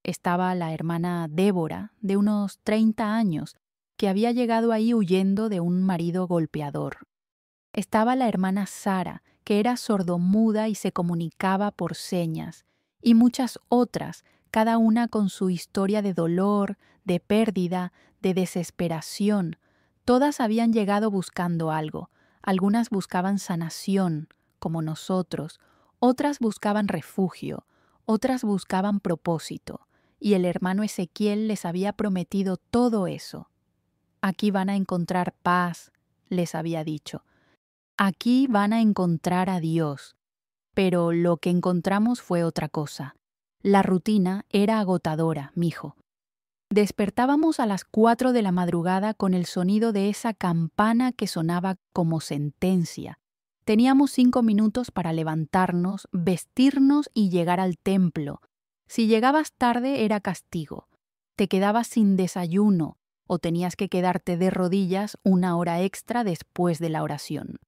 Estaba la hermana Débora, de unos 30 años, que había llegado ahí huyendo de un marido golpeador. Estaba la hermana Sara, que era sordomuda y se comunicaba por señas, y muchas otras, cada una con su historia de dolor, de pérdida, de desesperación. Todas habían llegado buscando algo. Algunas buscaban sanación, como nosotros, otras buscaban refugio, otras buscaban propósito, y el hermano Ezequiel les había prometido todo eso. Aquí van a encontrar paz, les había dicho. Aquí van a encontrar a Dios. Pero lo que encontramos fue otra cosa. La rutina era agotadora, mijo. Despertábamos a las 4 de la madrugada con el sonido de esa campana que sonaba como sentencia. Teníamos 5 minutos para levantarnos, vestirnos y llegar al templo. Si llegabas tarde era castigo. Te quedabas sin desayuno o tenías que quedarte de rodillas 1 hora extra después de la oración.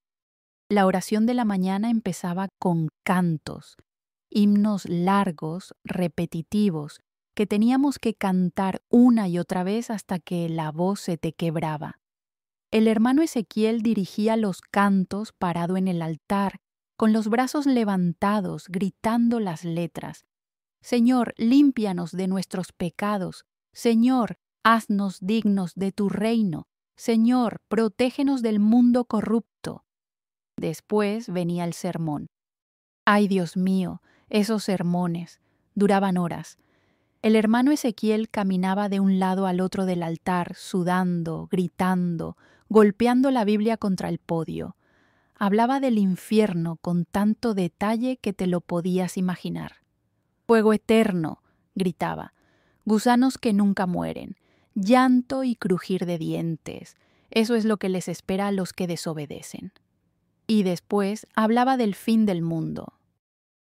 La oración de la mañana empezaba con cantos, himnos largos, repetitivos, que teníamos que cantar una y otra vez hasta que la voz se te quebraba. El hermano Ezequiel dirigía los cantos parado en el altar, con los brazos levantados, gritando las letras. Señor, límpianos de nuestros pecados. Señor, haznos dignos de tu reino. Señor, protégenos del mundo corrupto. Después venía el sermón. Ay, Dios mío, esos sermones duraban horas. El hermano Ezequiel caminaba de un lado al otro del altar, sudando, gritando, golpeando la Biblia contra el podio. Hablaba del infierno con tanto detalle que te lo podías imaginar. Fuego eterno, gritaba, gusanos que nunca mueren, llanto y crujir de dientes. Eso es lo que les espera a los que desobedecen. Y después hablaba del fin del mundo.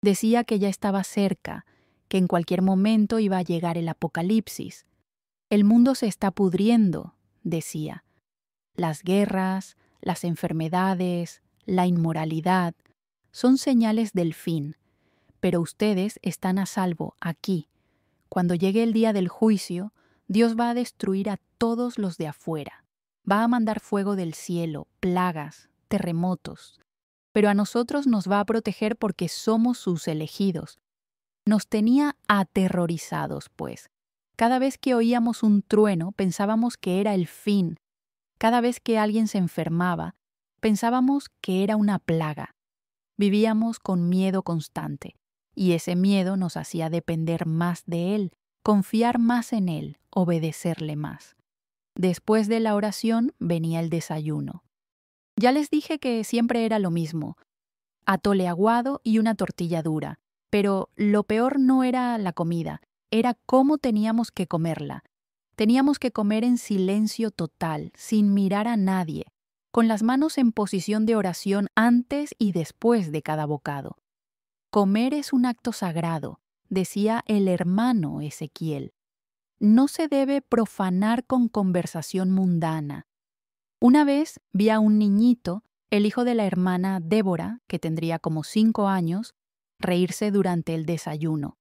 Decía que ya estaba cerca, que en cualquier momento iba a llegar el apocalipsis. El mundo se está pudriendo, decía. Las guerras, las enfermedades, la inmoralidad, son señales del fin, pero ustedes están a salvo aquí. Cuando llegue el día del juicio, Dios va a destruir a todos los de afuera. Va a mandar fuego del cielo, plagas, terremotos. Pero a nosotros nos va a proteger porque somos sus elegidos. Nos tenía aterrorizados, pues. Cada vez que oíamos un trueno, pensábamos que era el fin. Cada vez que alguien se enfermaba, pensábamos que era una plaga. Vivíamos con miedo constante, y ese miedo nos hacía depender más de Él, confiar más en Él, obedecerle más. Después de la oración venía el desayuno. Ya les dije que siempre era lo mismo, atole aguado y una tortilla dura, pero lo peor no era la comida, era cómo teníamos que comerla. Teníamos que comer en silencio total, sin mirar a nadie, con las manos en posición de oración antes y después de cada bocado. Comer es un acto sagrado, decía el hermano Ezequiel. No se debe profanar con conversación mundana. Una vez vi a un niñito, el hijo de la hermana Débora, que tendría como 5 años, reírse durante el desayuno.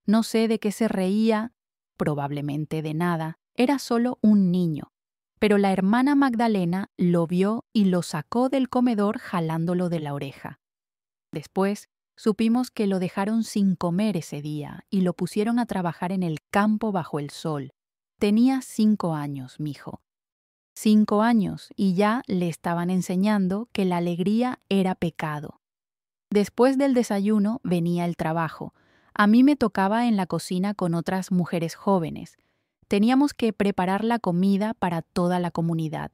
No sé de qué se reía, probablemente de nada, era solo un niño. Pero la hermana Magdalena lo vio y lo sacó del comedor jalándolo de la oreja. Después, supimos que lo dejaron sin comer ese día y lo pusieron a trabajar en el campo bajo el sol. Tenía 5 años, mijo. 5 años y ya le estaban enseñando que la alegría era pecado. Después del desayuno venía el trabajo. A mí me tocaba en la cocina con otras mujeres jóvenes. Teníamos que preparar la comida para toda la comunidad.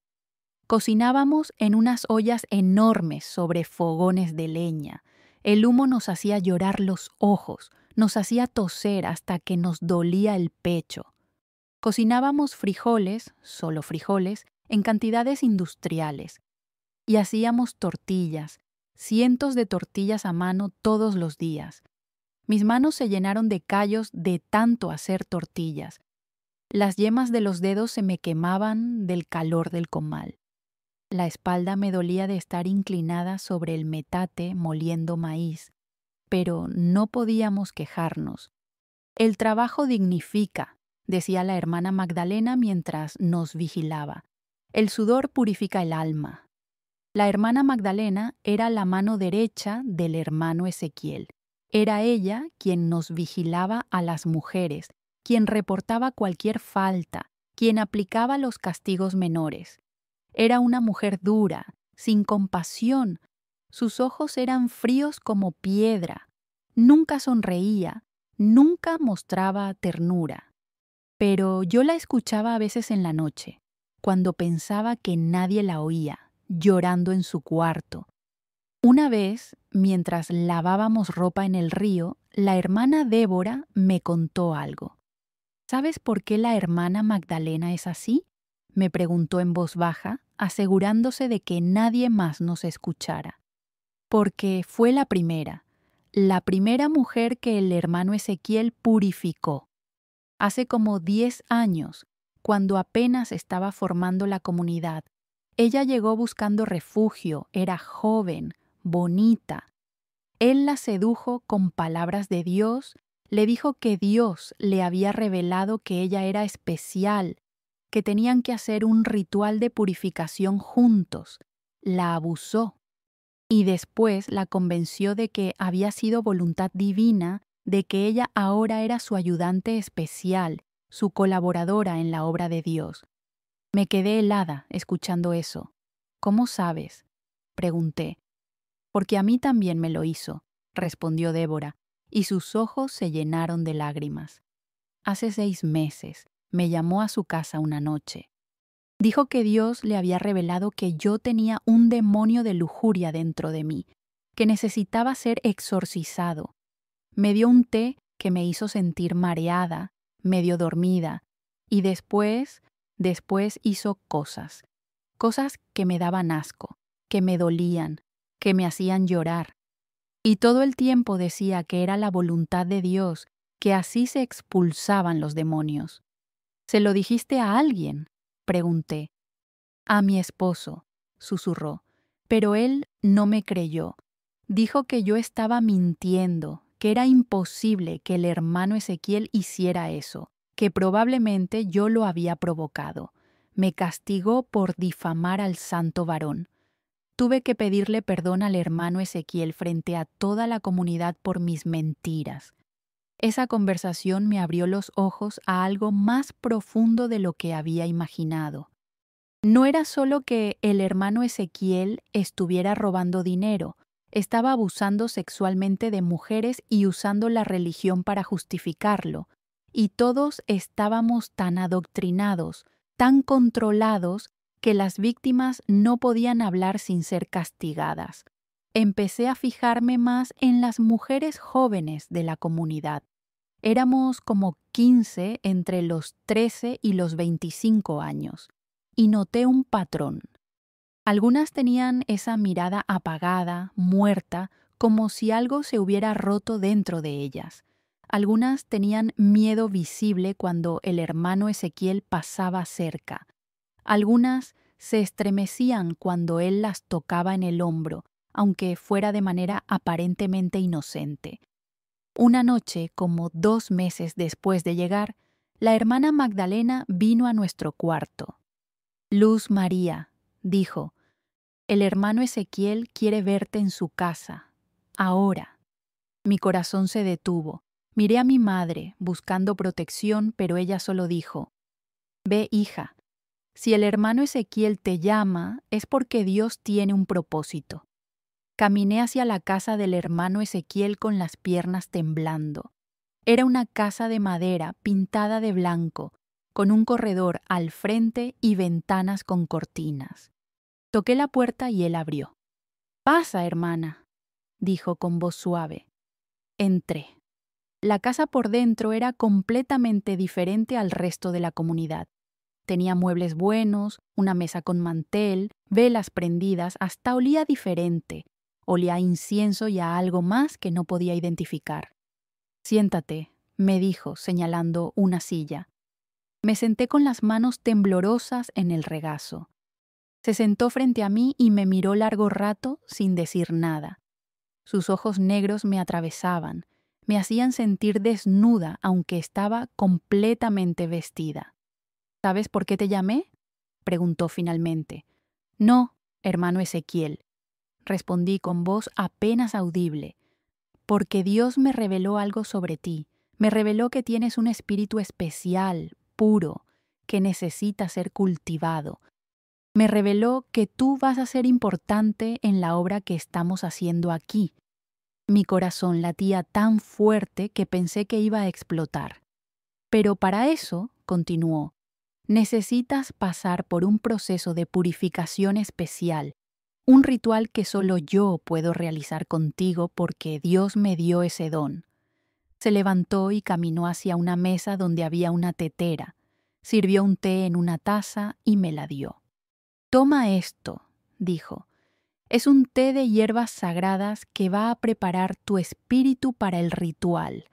Cocinábamos en unas ollas enormes sobre fogones de leña. El humo nos hacía llorar los ojos, nos hacía toser hasta que nos dolía el pecho. Cocinábamos frijoles, solo frijoles, en cantidades industriales. Y hacíamos tortillas, cientos de tortillas a mano todos los días. Mis manos se llenaron de callos de tanto hacer tortillas. Las yemas de los dedos se me quemaban del calor del comal. La espalda me dolía de estar inclinada sobre el metate moliendo maíz, pero no podíamos quejarnos. El trabajo dignifica, decía la hermana Magdalena mientras nos vigilaba. El sudor purifica el alma. La hermana Magdalena era la mano derecha del hermano Ezequiel. Era ella quien nos vigilaba a las mujeres, quien reportaba cualquier falta, quien aplicaba los castigos menores. Era una mujer dura, sin compasión. Sus ojos eran fríos como piedra. Nunca sonreía, nunca mostraba ternura. Pero yo la escuchaba a veces en la noche, cuando pensaba que nadie la oía, llorando en su cuarto. Una vez, mientras lavábamos ropa en el río, la hermana Débora me contó algo. ¿Sabes por qué la hermana Magdalena es así?, me preguntó en voz baja, asegurándose de que nadie más nos escuchara. Porque fue la primera mujer que el hermano Ezequiel purificó. Hace como 10 años, cuando apenas estaba formando la comunidad, ella llegó buscando refugio, era joven, bonita. Él la sedujo con palabras de Dios, le dijo que Dios le había revelado que ella era especial, que tenían que hacer un ritual de purificación juntos. La abusó y después la convenció de que había sido voluntad divina, de que ella ahora era su ayudante especial, su colaboradora en la obra de Dios. Me quedé helada escuchando eso. ¿Cómo sabes?, pregunté. Porque a mí también me lo hizo, respondió Débora, y sus ojos se llenaron de lágrimas. Hace 6 meses me llamó a su casa una noche. Dijo que Dios le había revelado que yo tenía un demonio de lujuria dentro de mí, que necesitaba ser exorcizado. Me dio un té que me hizo sentir mareada, medio dormida, y después hizo cosas que me daban asco, que me dolían, que me hacían llorar. Y todo el tiempo decía que era la voluntad de Dios, que así se expulsaban los demonios. ¿Se lo dijiste a alguien?, pregunté. A mi esposo, susurró, pero él no me creyó. Dijo que yo estaba mintiendo, que era imposible que el hermano Ezequiel hiciera eso, que probablemente yo lo había provocado. Me castigó por difamar al santo varón. Tuve que pedirle perdón al hermano Ezequiel frente a toda la comunidad por mis mentiras. Esa conversación me abrió los ojos a algo más profundo de lo que había imaginado. No era solo que el hermano Ezequiel estuviera robando dinero, estaba abusando sexualmente de mujeres y usando la religión para justificarlo. Y todos estábamos tan adoctrinados, tan controlados, que las víctimas no podían hablar sin ser castigadas. Empecé a fijarme más en las mujeres jóvenes de la comunidad. Éramos como 15 entre los 13 y los 25 años, y noté un patrón. Algunas tenían esa mirada apagada, muerta, como si algo se hubiera roto dentro de ellas. Algunas tenían miedo visible cuando el hermano Ezequiel pasaba cerca. Algunas se estremecían cuando él las tocaba en el hombro, aunque fuera de manera aparentemente inocente. Una noche, como 2 meses después de llegar, la hermana Magdalena vino a nuestro cuarto. «Luz María», dijo, «el hermano Ezequiel quiere verte en su casa. Ahora». Mi corazón se detuvo. Miré a mi madre, buscando protección, pero ella solo dijo, «Ve, hija, si el hermano Ezequiel te llama, es porque Dios tiene un propósito». Caminé hacia la casa del hermano Ezequiel con las piernas temblando. Era una casa de madera pintada de blanco, con un corredor al frente y ventanas con cortinas. Toqué la puerta y él abrió. «Pasa, hermana», dijo con voz suave. Entré. La casa por dentro era completamente diferente al resto de la comunidad. Tenía muebles buenos, una mesa con mantel, velas prendidas, hasta olía diferente. Olía a incienso y a algo más que no podía identificar. «Siéntate», me dijo, señalando una silla. Me senté con las manos temblorosas en el regazo. Se sentó frente a mí y me miró largo rato sin decir nada. Sus ojos negros me atravesaban, me hacían sentir desnuda aunque estaba completamente vestida. «¿Sabes por qué te llamé?», preguntó finalmente. «No, hermano Ezequiel», respondí con voz apenas audible. «Porque Dios me reveló algo sobre ti. Me reveló que tienes un espíritu especial, puro, que necesita ser cultivado. Me reveló que tú vas a ser importante en la obra que estamos haciendo aquí». Mi corazón latía tan fuerte que pensé que iba a explotar. «Pero para eso», continuó, «necesitas pasar por un proceso de purificación especial, un ritual que solo yo puedo realizar contigo porque Dios me dio ese don». Se levantó y caminó hacia una mesa donde había una tetera, sirvió un té en una taza y me la dio. «Toma esto», dijo. «Es un té de hierbas sagradas que va a preparar tu espíritu para el ritual».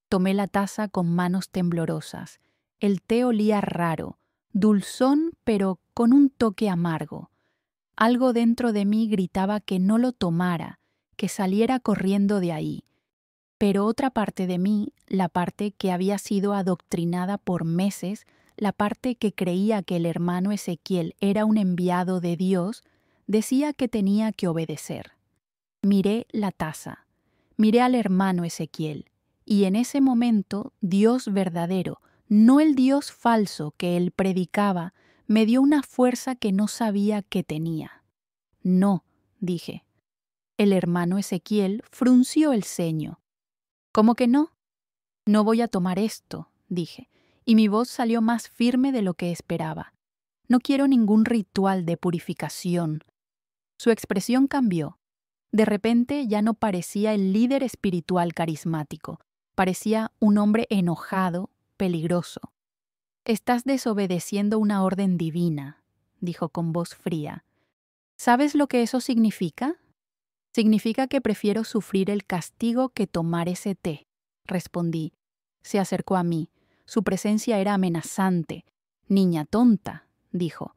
Tomé la taza con manos temblorosas. El té olía raro, dulzón pero con un toque amargo. Algo dentro de mí gritaba que no lo tomara, que saliera corriendo de ahí. Pero otra parte de mí, la parte que había sido adoctrinada por meses, la parte que creía que el hermano Ezequiel era un enviado de Dios, decía que tenía que obedecer. Miré la taza, miré al hermano Ezequiel, y en ese momento Dios verdadero, no el Dios falso que él predicaba, me dio una fuerza que no sabía que tenía. «No», dije. El hermano Ezequiel frunció el ceño. «¿Cómo que no?» «No voy a tomar esto», dije, y mi voz salió más firme de lo que esperaba. «No quiero ningún ritual de purificación». Su expresión cambió. De repente ya no parecía el líder espiritual carismático, parecía un hombre enojado, peligroso. «Estás desobedeciendo una orden divina», dijo con voz fría. «¿Sabes lo que eso significa?» «Significa que prefiero sufrir el castigo que tomar ese té», respondí. Se acercó a mí. Su presencia era amenazante. «Niña tonta», dijo.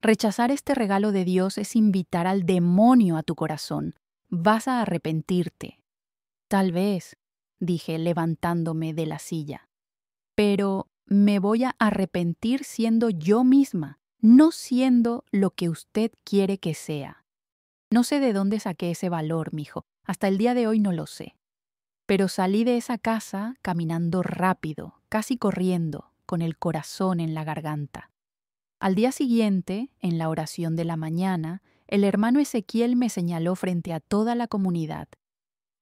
«Rechazar este regalo de Dios es invitar al demonio a tu corazón. Vas a arrepentirte». «Tal vez», dije levantándome de la silla. «Pero me voy a arrepentir siendo yo misma, no siendo lo que usted quiere que sea». No sé de dónde saqué ese valor, mijo. Hasta el día de hoy no lo sé. Pero salí de esa casa caminando rápido, casi corriendo, con el corazón en la garganta. Al día siguiente, en la oración de la mañana, el hermano Ezequiel me señaló frente a toda la comunidad.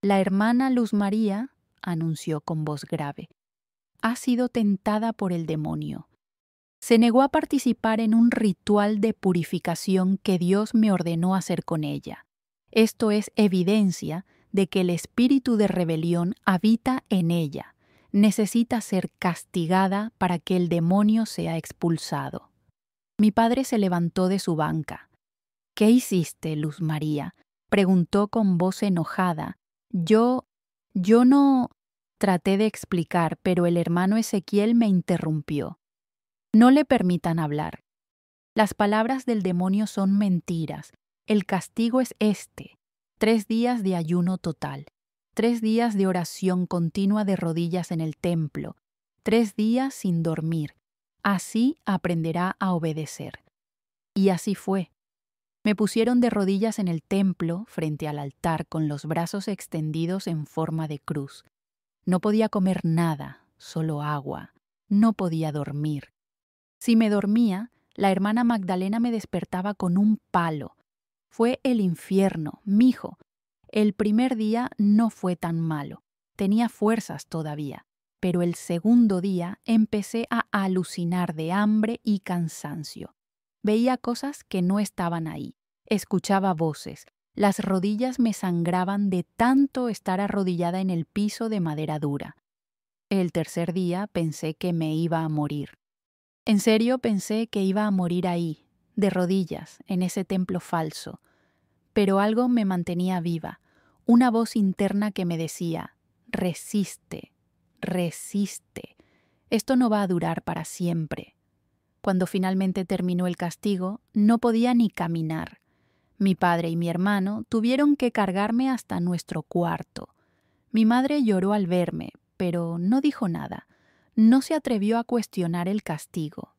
«La hermana Luz María», anunció con voz grave, «ha sido tentada por el demonio. Se negó a participar en un ritual de purificación que Dios me ordenó hacer con ella. Esto es evidencia de que el espíritu de rebelión habita en ella. necesita ser castigada para que el demonio sea expulsado. Mi padre se levantó de su banca. ¿Qué hiciste, Luz María?, preguntó con voz enojada. Yo no... Traté de explicar, pero el hermano Ezequiel me interrumpió. No le permitan hablar. Las palabras del demonio son mentiras. El castigo es 3 días de ayuno total, 3 días de oración continua de rodillas en el templo, 3 días sin dormir. Así aprenderá a obedecer. Y así fue. Me pusieron de rodillas en el templo, frente al altar, con los brazos extendidos en forma de cruz. No podía comer nada, solo agua. No podía dormir. Si me dormía, la hermana Magdalena me despertaba con un palo. Fue el infierno, mijo. El primer día no fue tan malo. Tenía fuerzas todavía. Pero el segundo día empecé a alucinar de hambre y cansancio. Veía cosas que no estaban ahí. Escuchaba voces. Las rodillas me sangraban de tanto estar arrodillada en el piso de madera dura. El tercer día pensé que me iba a morir. En serio pensé que iba a morir ahí, de rodillas, en ese templo falso. Pero algo me mantenía viva, una voz interna que me decía: resiste, resiste. Esto no va a durar para siempre. Cuando finalmente terminó el castigo, no podía ni caminar. Mi padre y mi hermano tuvieron que cargarme hasta nuestro cuarto. Mi madre lloró al verme, pero no dijo nada. No se atrevió a cuestionar el castigo.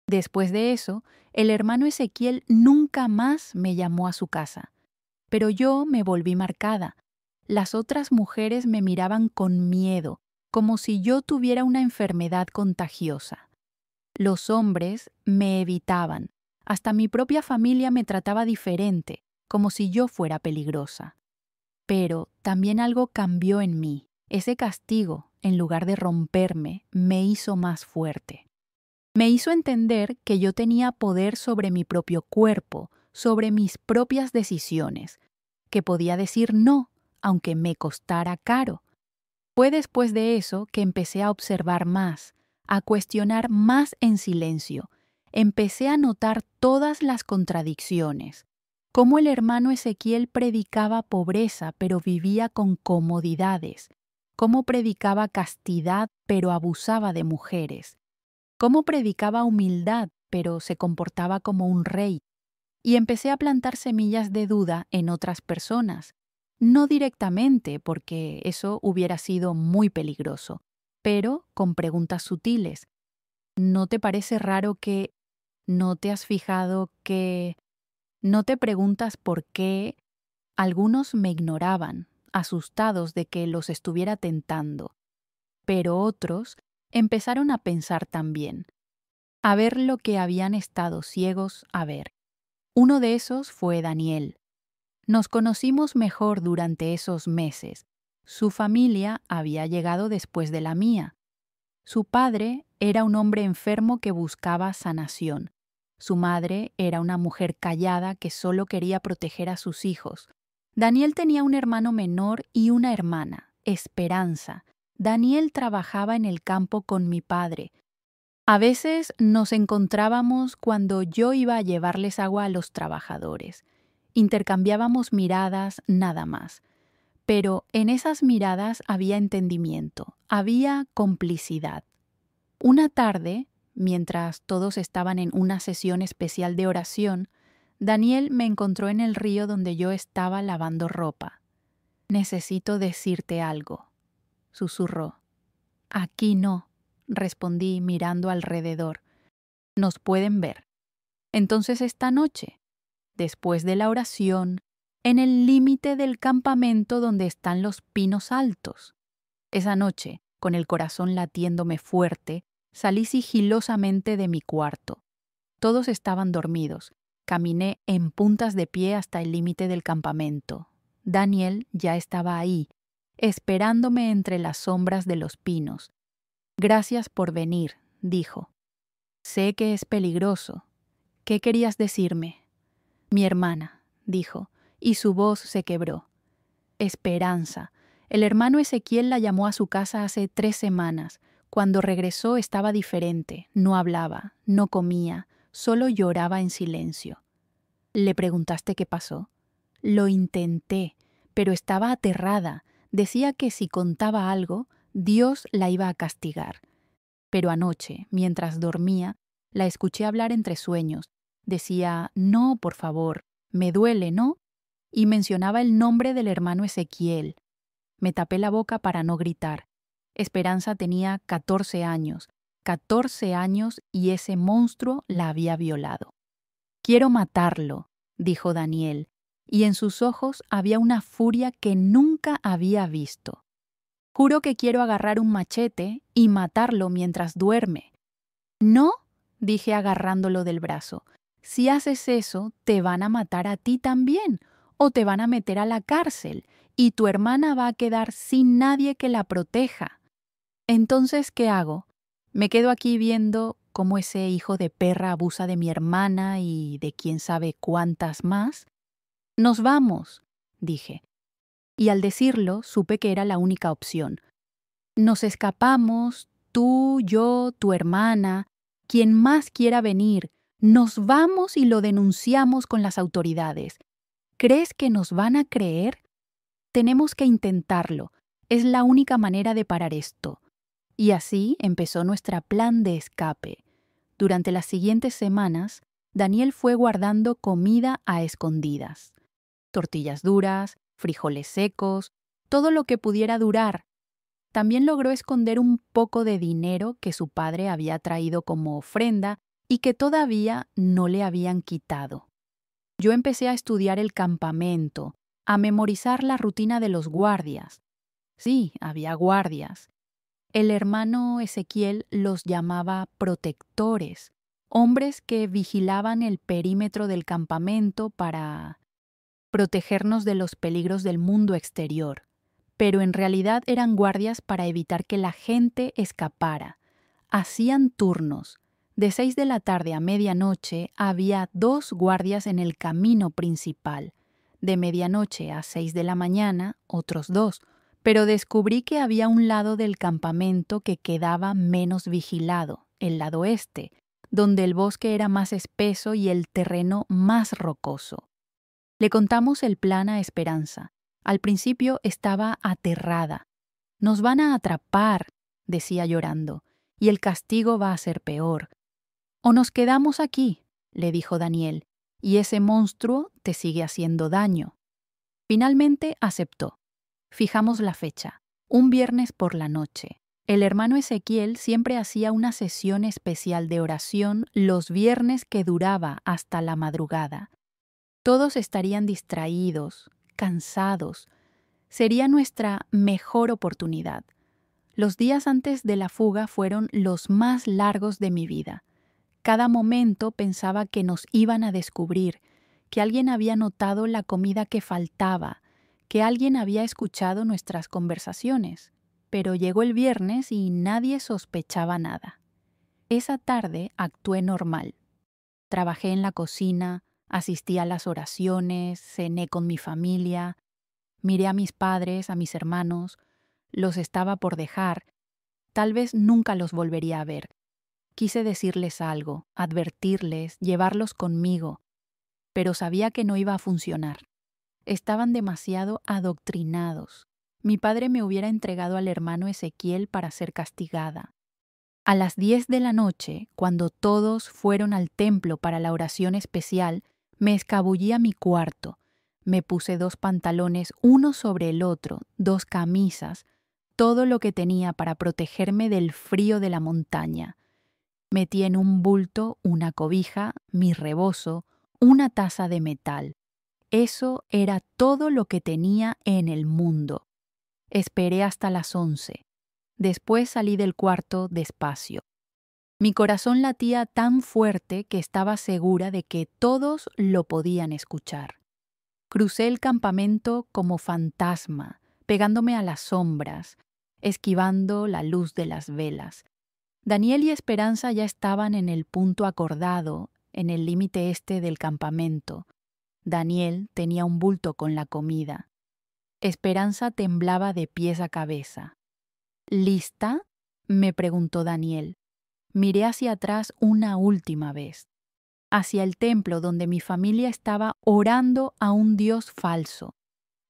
Después de eso, el hermano Ezequiel nunca más me llamó a su casa. Pero yo me volví marcada. Las otras mujeres me miraban con miedo, como si yo tuviera una enfermedad contagiosa. Los hombres me evitaban. Hasta mi propia familia me trataba diferente, como si yo fuera peligrosa. Pero también algo cambió en mí. Ese castigo, en lugar de romperme, me hizo más fuerte. Me hizo entender que yo tenía poder sobre mi propio cuerpo, sobre mis propias decisiones, que podía decir no, aunque me costara caro. Fue después de eso que empecé a observar más, a cuestionar más en silencio. Empecé a notar todas las contradicciones. Cómo el hermano Ezequiel predicaba pobreza pero vivía con comodidades. Cómo predicaba castidad pero abusaba de mujeres. Cómo predicaba humildad pero se comportaba como un rey. Y empecé a plantar semillas de duda en otras personas. No directamente, porque eso hubiera sido muy peligroso, pero con preguntas sutiles. ¿No te parece raro que... ¿No te has fijado que... ¿No te preguntas por qué? Algunos me ignoraban, asustados de que los estuviera tentando. Pero otros empezaron a pensar también, a ver lo que habían estado ciegos a ver. Uno de esos fue Daniel. Nos conocimos mejor durante esos meses. Su familia había llegado después de la mía. Su padre era un hombre enfermo que buscaba sanación. Su madre era una mujer callada que solo quería proteger a sus hijos. Daniel tenía un hermano menor y una hermana, Esperanza. Daniel trabajaba en el campo con mi padre. A veces nos encontrábamos cuando yo iba a llevarles agua a los trabajadores. Intercambiábamos miradas nada más. Pero en esas miradas había entendimiento, había complicidad. Una tarde, mientras todos estaban en una sesión especial de oración, Daniel me encontró en el río donde yo estaba lavando ropa. «Necesito decirte algo», susurró. «Aquí no», respondí mirando alrededor. «Nos pueden ver. Entonces esta noche, después de la oración, en el límite del campamento donde están los pinos altos». Esa noche, con el corazón latiéndome fuerte, salí sigilosamente de mi cuarto. Todos estaban dormidos. Caminé en puntas de pie hasta el límite del campamento. Daniel ya estaba ahí, esperándome entre las sombras de los pinos. «Gracias por venir», dijo. «Sé que es peligroso. ¿Qué querías decirme?» «Mi hermana», dijo, y su voz se quebró. «Esperanza. El hermano Ezequiel la llamó a su casa hace 3 semanas. Cuando regresó estaba diferente, no hablaba, no comía, solo lloraba en silencio. ¿Le preguntaste qué pasó? Lo intenté, pero estaba aterrada. Decía que si contaba algo, Dios la iba a castigar. Pero anoche, mientras dormía, la escuché hablar entre sueños. Decía, no, por favor, me duele, ¿no? Y mencionaba el nombre del hermano Ezequiel. Me tapé la boca para no gritar. Esperanza tenía 14 años, 14 años y ese monstruo la había violado. Quiero matarlo, dijo Daniel, y en sus ojos había una furia que nunca había visto. Juro que quiero agarrar un machete y matarlo mientras duerme. No, dije agarrándolo del brazo. Si haces eso, te van a matar a ti también, o te van a meter a la cárcel, y tu hermana va a quedar sin nadie que la proteja. Entonces, ¿qué hago? ¿Me quedo aquí viendo cómo ese hijo de perra abusa de mi hermana y de quién sabe cuántas más? Nos vamos, dije. Y al decirlo, supe que era la única opción. Nos escapamos, tú, yo, tu hermana, quien más quiera venir. Nos vamos y lo denunciamos con las autoridades. ¿Crees que nos van a creer? Tenemos que intentarlo. Es la única manera de parar esto. Y así empezó nuestro plan de escape. Durante las siguientes semanas, Daniel fue guardando comida a escondidas. Tortillas duras, frijoles secos, todo lo que pudiera durar. También logró esconder un poco de dinero que su padre había traído como ofrenda y que todavía no le habían quitado. Yo empecé a estudiar el campamento, a memorizar la rutina de los guardias. Sí, había guardias. El hermano Ezequiel los llamaba protectores, hombres que vigilaban el perímetro del campamento para protegernos de los peligros del mundo exterior, pero en realidad eran guardias para evitar que la gente escapara. Hacían turnos. De 6 de la tarde a medianoche había 2 guardias en el camino principal. De medianoche a 6 de la mañana, otros 2. Pero descubrí que había un lado del campamento que quedaba menos vigilado, el lado este, donde el bosque era más espeso y el terreno más rocoso. Le contamos el plan a Esperanza. Al principio estaba aterrada. Nos van a atrapar, decía llorando, y el castigo va a ser peor. O nos quedamos aquí, le dijo Daniel, y ese monstruo te sigue haciendo daño. Finalmente aceptó. Fijamos la fecha, un viernes por la noche. El hermano Ezequiel siempre hacía una sesión especial de oración los viernes que duraba hasta la madrugada. Todos estarían distraídos, cansados. Sería nuestra mejor oportunidad. Los días antes de la fuga fueron los más largos de mi vida. Cada momento pensaba que nos iban a descubrir, que alguien había notado la comida que faltaba, que alguien había escuchado nuestras conversaciones. Pero llegó el viernes y nadie sospechaba nada. Esa tarde actué normal. Trabajé en la cocina, asistí a las oraciones, cené con mi familia, miré a mis padres, a mis hermanos, los estaba por dejar, tal vez nunca los volvería a ver. Quise decirles algo, advertirles, llevarlos conmigo, pero sabía que no iba a funcionar. Estaban demasiado adoctrinados. Mi padre me hubiera entregado al hermano Ezequiel para ser castigada. A las 10 de la noche, cuando todos fueron al templo para la oración especial, me escabullí a mi cuarto. Me puse 2 pantalones uno sobre el otro, 2 camisas, todo lo que tenía para protegerme del frío de la montaña. Metí en un bulto una cobija, mi rebozo, una taza de metal. Eso era todo lo que tenía en el mundo. Esperé hasta las 11. Después salí del cuarto despacio. Mi corazón latía tan fuerte que estaba segura de que todos lo podían escuchar. Crucé el campamento como fantasma, pegándome a las sombras, esquivando la luz de las velas. Daniel y Esperanza ya estaban en el punto acordado, en el límite este del campamento. Daniel tenía un bulto con la comida. Esperanza temblaba de pies a cabeza. ¿Lista?, me preguntó Daniel. Miré hacia atrás una última vez, hacia el templo donde mi familia estaba orando a un Dios falso,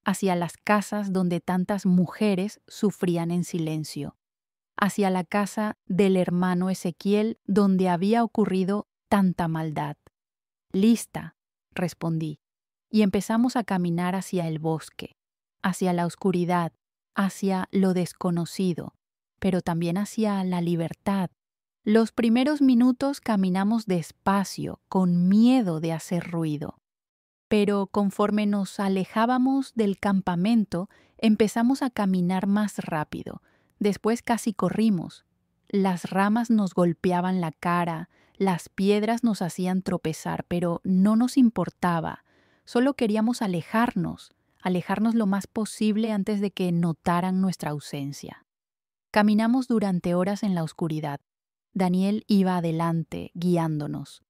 hacia las casas donde tantas mujeres sufrían en silencio, hacia la casa del hermano Ezequiel donde había ocurrido tanta maldad. «Lista», respondí, y empezamos a caminar hacia el bosque, hacia la oscuridad, hacia lo desconocido, pero también hacia la libertad. Los primeros minutos caminamos despacio, con miedo de hacer ruido. Pero conforme nos alejábamos del campamento, empezamos a caminar más rápido. Después casi corrimos. Las ramas nos golpeaban la cara, las piedras nos hacían tropezar, pero no nos importaba. Solo queríamos alejarnos lo más posible antes de que notaran nuestra ausencia. Caminamos durante horas en la oscuridad. Daniel iba adelante, guiándonos.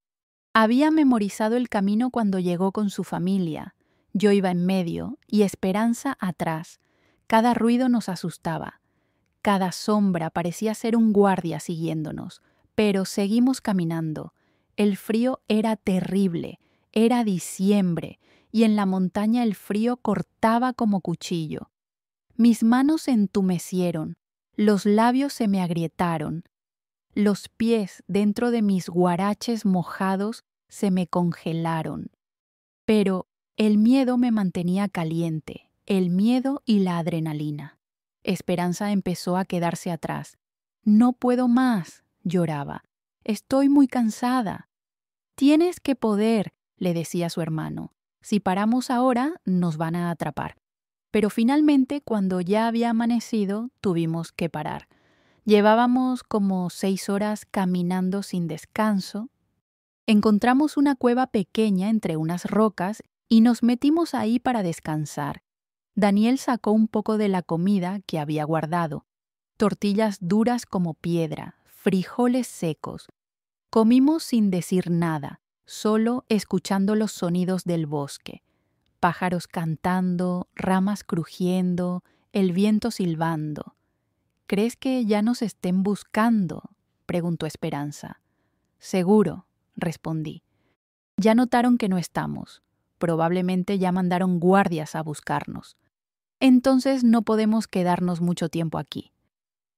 Había memorizado el camino cuando llegó con su familia. Yo iba en medio y Esperanza atrás. Cada ruido nos asustaba. Cada sombra parecía ser un guardia siguiéndonos. Pero seguimos caminando. El frío era terrible. Era diciembre y en la montaña el frío cortaba como cuchillo. Mis manos se entumecieron. Los labios se me agrietaron. Los pies dentro de mis guaraches mojados se me congelaron. Pero el miedo me mantenía caliente, el miedo y la adrenalina. Esperanza empezó a quedarse atrás. «No puedo más», lloraba. «Estoy muy cansada». «Tienes que poder», le decía su hermano. «Si paramos ahora, nos van a atrapar». Pero finalmente, cuando ya había amanecido, tuvimos que parar. Llevábamos como 6 horas caminando sin descanso. Encontramos una cueva pequeña entre unas rocas y nos metimos ahí para descansar. Daniel sacó un poco de la comida que había guardado, tortillas duras como piedra, frijoles secos. Comimos sin decir nada, solo escuchando los sonidos del bosque. Pájaros cantando, ramas crujiendo, el viento silbando. «¿Crees que ya nos estén buscando?», preguntó Esperanza. «Seguro», respondí. «Ya notaron que no estamos. Probablemente ya mandaron guardias a buscarnos. Entonces no podemos quedarnos mucho tiempo aquí».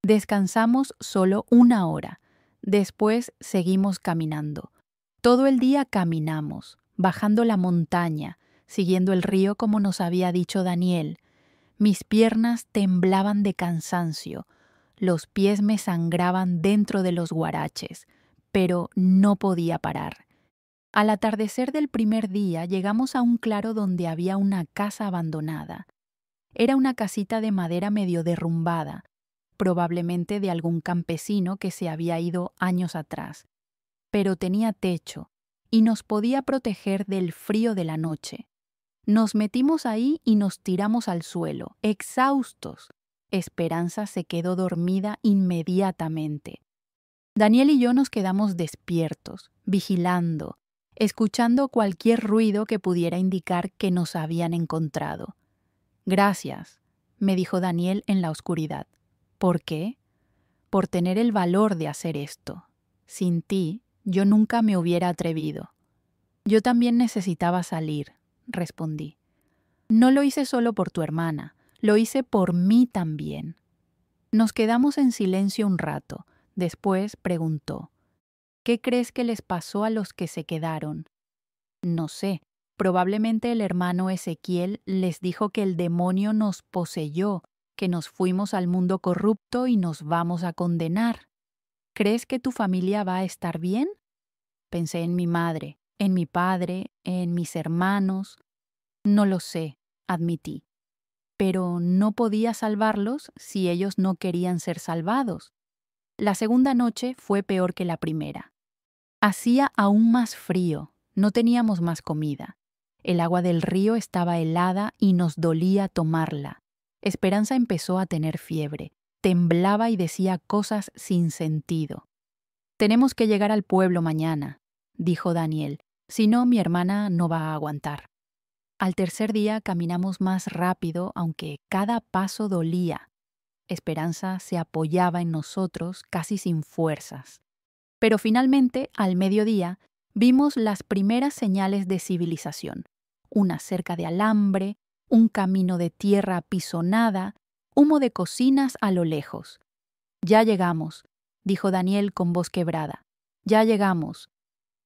Descansamos solo 1 hora. Después seguimos caminando. Todo el día caminamos, bajando la montaña, siguiendo el río como nos había dicho Daniel. Mis piernas temblaban de cansancio. Los pies me sangraban dentro de los guaraches, pero no podía parar. Al atardecer del primer día llegamos a un claro donde había una casa abandonada. Era una casita de madera medio derrumbada, probablemente de algún campesino que se había ido años atrás, pero tenía techo y nos podía proteger del frío de la noche. Nos metimos ahí y nos tiramos al suelo, exhaustos. Esperanza se quedó dormida inmediatamente. Daniel y yo nos quedamos despiertos, vigilando, escuchando cualquier ruido que pudiera indicar que nos habían encontrado. «Gracias», me dijo Daniel en la oscuridad. «¿Por qué?» «Por tener el valor de hacer esto. Sin ti, yo nunca me hubiera atrevido». «Yo también necesitaba salir», respondí. «No lo hice solo por tu hermana, lo hice por mí también». Nos quedamos en silencio un rato. Después preguntó: «¿Qué crees que les pasó a los que se quedaron?» «No sé. Probablemente el hermano Ezequiel les dijo que el demonio nos poseyó, que nos fuimos al mundo corrupto y nos vamos a condenar. ¿Crees que tu familia va a estar bien?» Pensé en mi madre, en mi padre, en mis hermanos. «No lo sé», admití. Pero no podía salvarlos si ellos no querían ser salvados. La segunda noche fue peor que la primera. Hacía aún más frío, no teníamos más comida. El agua del río estaba helada y nos dolía tomarla. Esperanza empezó a tener fiebre, temblaba y decía cosas sin sentido. «Tenemos que llegar al pueblo mañana», dijo Daniel. «Si no, mi hermana no va a aguantar». Al tercer día caminamos más rápido, aunque cada paso dolía. Esperanza se apoyaba en nosotros casi sin fuerzas. Pero finalmente, al mediodía, vimos las primeras señales de civilización. Una cerca de alambre, un camino de tierra apisonada, humo de cocinas a lo lejos. «Ya llegamos», dijo Daniel con voz quebrada. «Ya llegamos».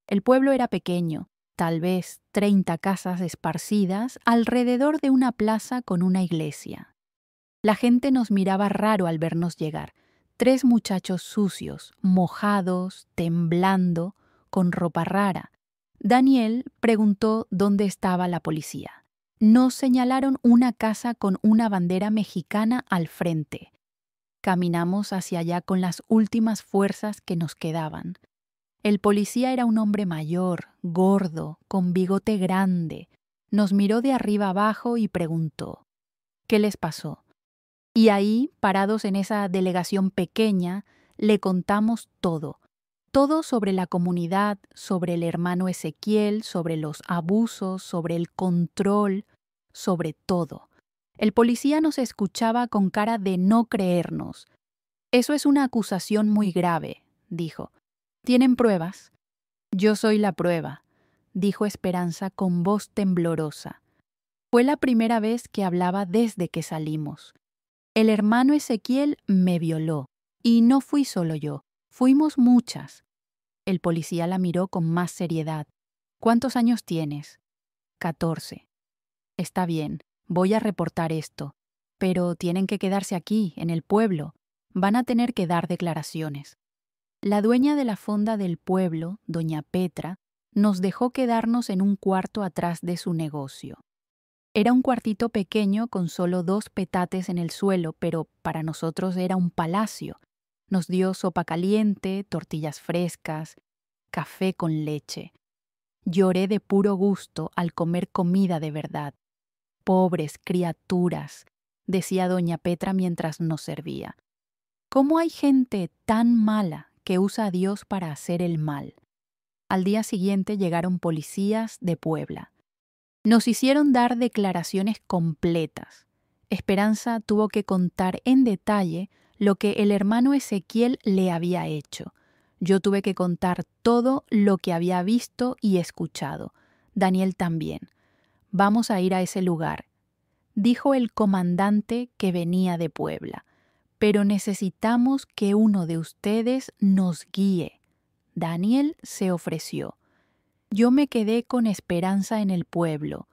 El pueblo era pequeño, tal vez 30 casas esparcidas alrededor de una plaza con una iglesia. La gente nos miraba raro al vernos llegar. 3 muchachos sucios, mojados, temblando, con ropa rara. Daniel preguntó dónde estaba la policía. Nos señalaron una casa con una bandera mexicana al frente. Caminamos hacia allá con las últimas fuerzas que nos quedaban. El policía era un hombre mayor, gordo, con bigote grande. Nos miró de arriba abajo y preguntó: «¿Qué les pasó?». Y ahí, parados en esa delegación pequeña, le contamos todo. Todo sobre la comunidad, sobre el hermano Ezequiel, sobre los abusos, sobre el control, sobre todo. El policía nos escuchaba con cara de no creernos. «Eso es una acusación muy grave», dijo. «¿Tienen pruebas?». «Yo soy la prueba», dijo Esperanza con voz temblorosa. Fue la primera vez que hablaba desde que salimos. «El hermano Ezequiel me violó. Y no fui solo yo. Fuimos muchas». El policía la miró con más seriedad. «¿Cuántos años tienes?». «14». «Está bien, voy a reportar esto. Pero tienen que quedarse aquí, en el pueblo. Van a tener que dar declaraciones». La dueña de la fonda del pueblo, doña Petra, nos dejó quedarnos en un cuarto atrás de su negocio. Era un cuartito pequeño con solo 2 petates en el suelo, pero para nosotros era un palacio. Nos dio sopa caliente, tortillas frescas, café con leche. Lloré de puro gusto al comer comida de verdad. «Pobres criaturas», decía doña Petra mientras nos servía. «¿Cómo hay gente tan mala que usa a Dios para hacer el mal?». Al día siguiente llegaron policías de Puebla. Nos hicieron dar declaraciones completas. Esperanza tuvo que contar en detalle lo que el hermano Ezequiel le había hecho. Yo tuve que contar todo lo que había visto y escuchado. Daniel también. «Vamos a ir a ese lugar», dijo el comandante que venía de Puebla. «Pero necesitamos que uno de ustedes nos guíe». Daniel se ofreció. Yo me quedé con Esperanza en el pueblo.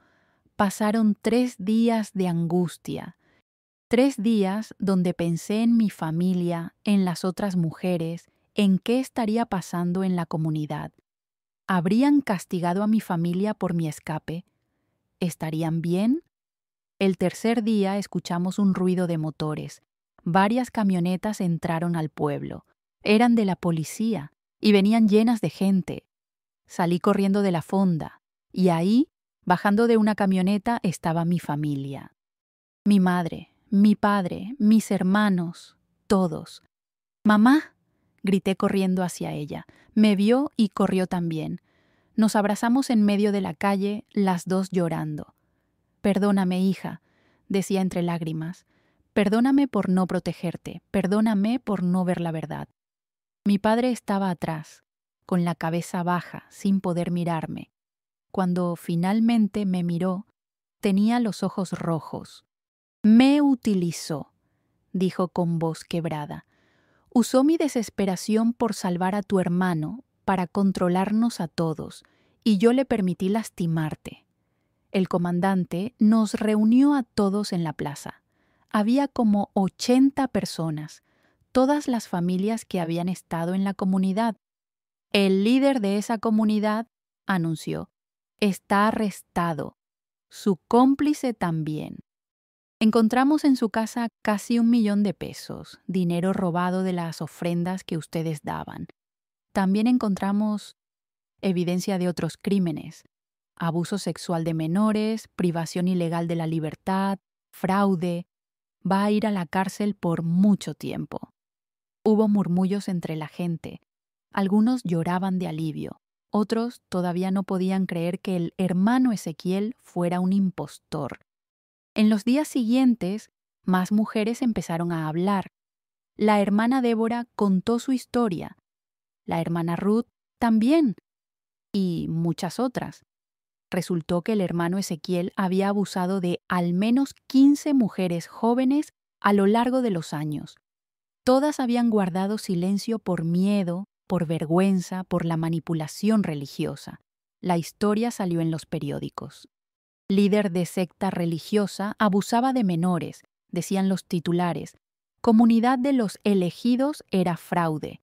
Pasaron 3 días de angustia. 3 días donde pensé en mi familia, en las otras mujeres, en qué estaría pasando en la comunidad. ¿Habrían castigado a mi familia por mi escape? ¿Estarían bien? El tercer día escuchamos un ruido de motores. Varias camionetas entraron al pueblo. Eran de la policía y venían llenas de gente. Salí corriendo de la fonda y ahí, bajando de una camioneta, estaba mi familia. Mi madre, mi padre, mis hermanos, todos. «¡Mamá!», grité corriendo hacia ella. Me vio y corrió también. Nos abrazamos en medio de la calle, las 2 llorando. «Perdóname, hija», decía entre lágrimas. «Perdóname por no protegerte. Perdóname por no ver la verdad». Mi padre estaba atrás, con la cabeza baja, sin poder mirarme. Cuando finalmente me miró, tenía los ojos rojos. «Me utilizó», dijo con voz quebrada. «Usó mi desesperación por salvar a tu hermano para controlarnos a todos, y yo le permití lastimarte». El comandante nos reunió a todos en la plaza. Había como 80 personas, todas las familias que habían estado en la comunidad. El líder de esa comunidad anunció: «Está arrestado. Su cómplice también». Encontramos en su casa casi 1 millón de pesos, dinero robado de las ofrendas que ustedes daban. También encontramos evidencia de otros crímenes: abuso sexual de menores, privación ilegal de la libertad, fraude. Va a ir a la cárcel por mucho tiempo. Hubo murmullos entre la gente. Algunos lloraban de alivio, Otros todavía no podían creer que el hermano Ezequiel fuera un impostor. En los días siguientes, más mujeres empezaron a hablar. La hermana Débora contó su historia. La hermana Ruth también. Y muchas otras. Resultó que el hermano Ezequiel había abusado de al menos 15 mujeres jóvenes a lo largo de los años. Todas habían guardado silencio por miedo, por vergüenza, por la manipulación religiosa. La historia salió en los periódicos. Líder de secta religiosa abusaba de menores, decían los titulares. Comunidad de los elegidos era fraude.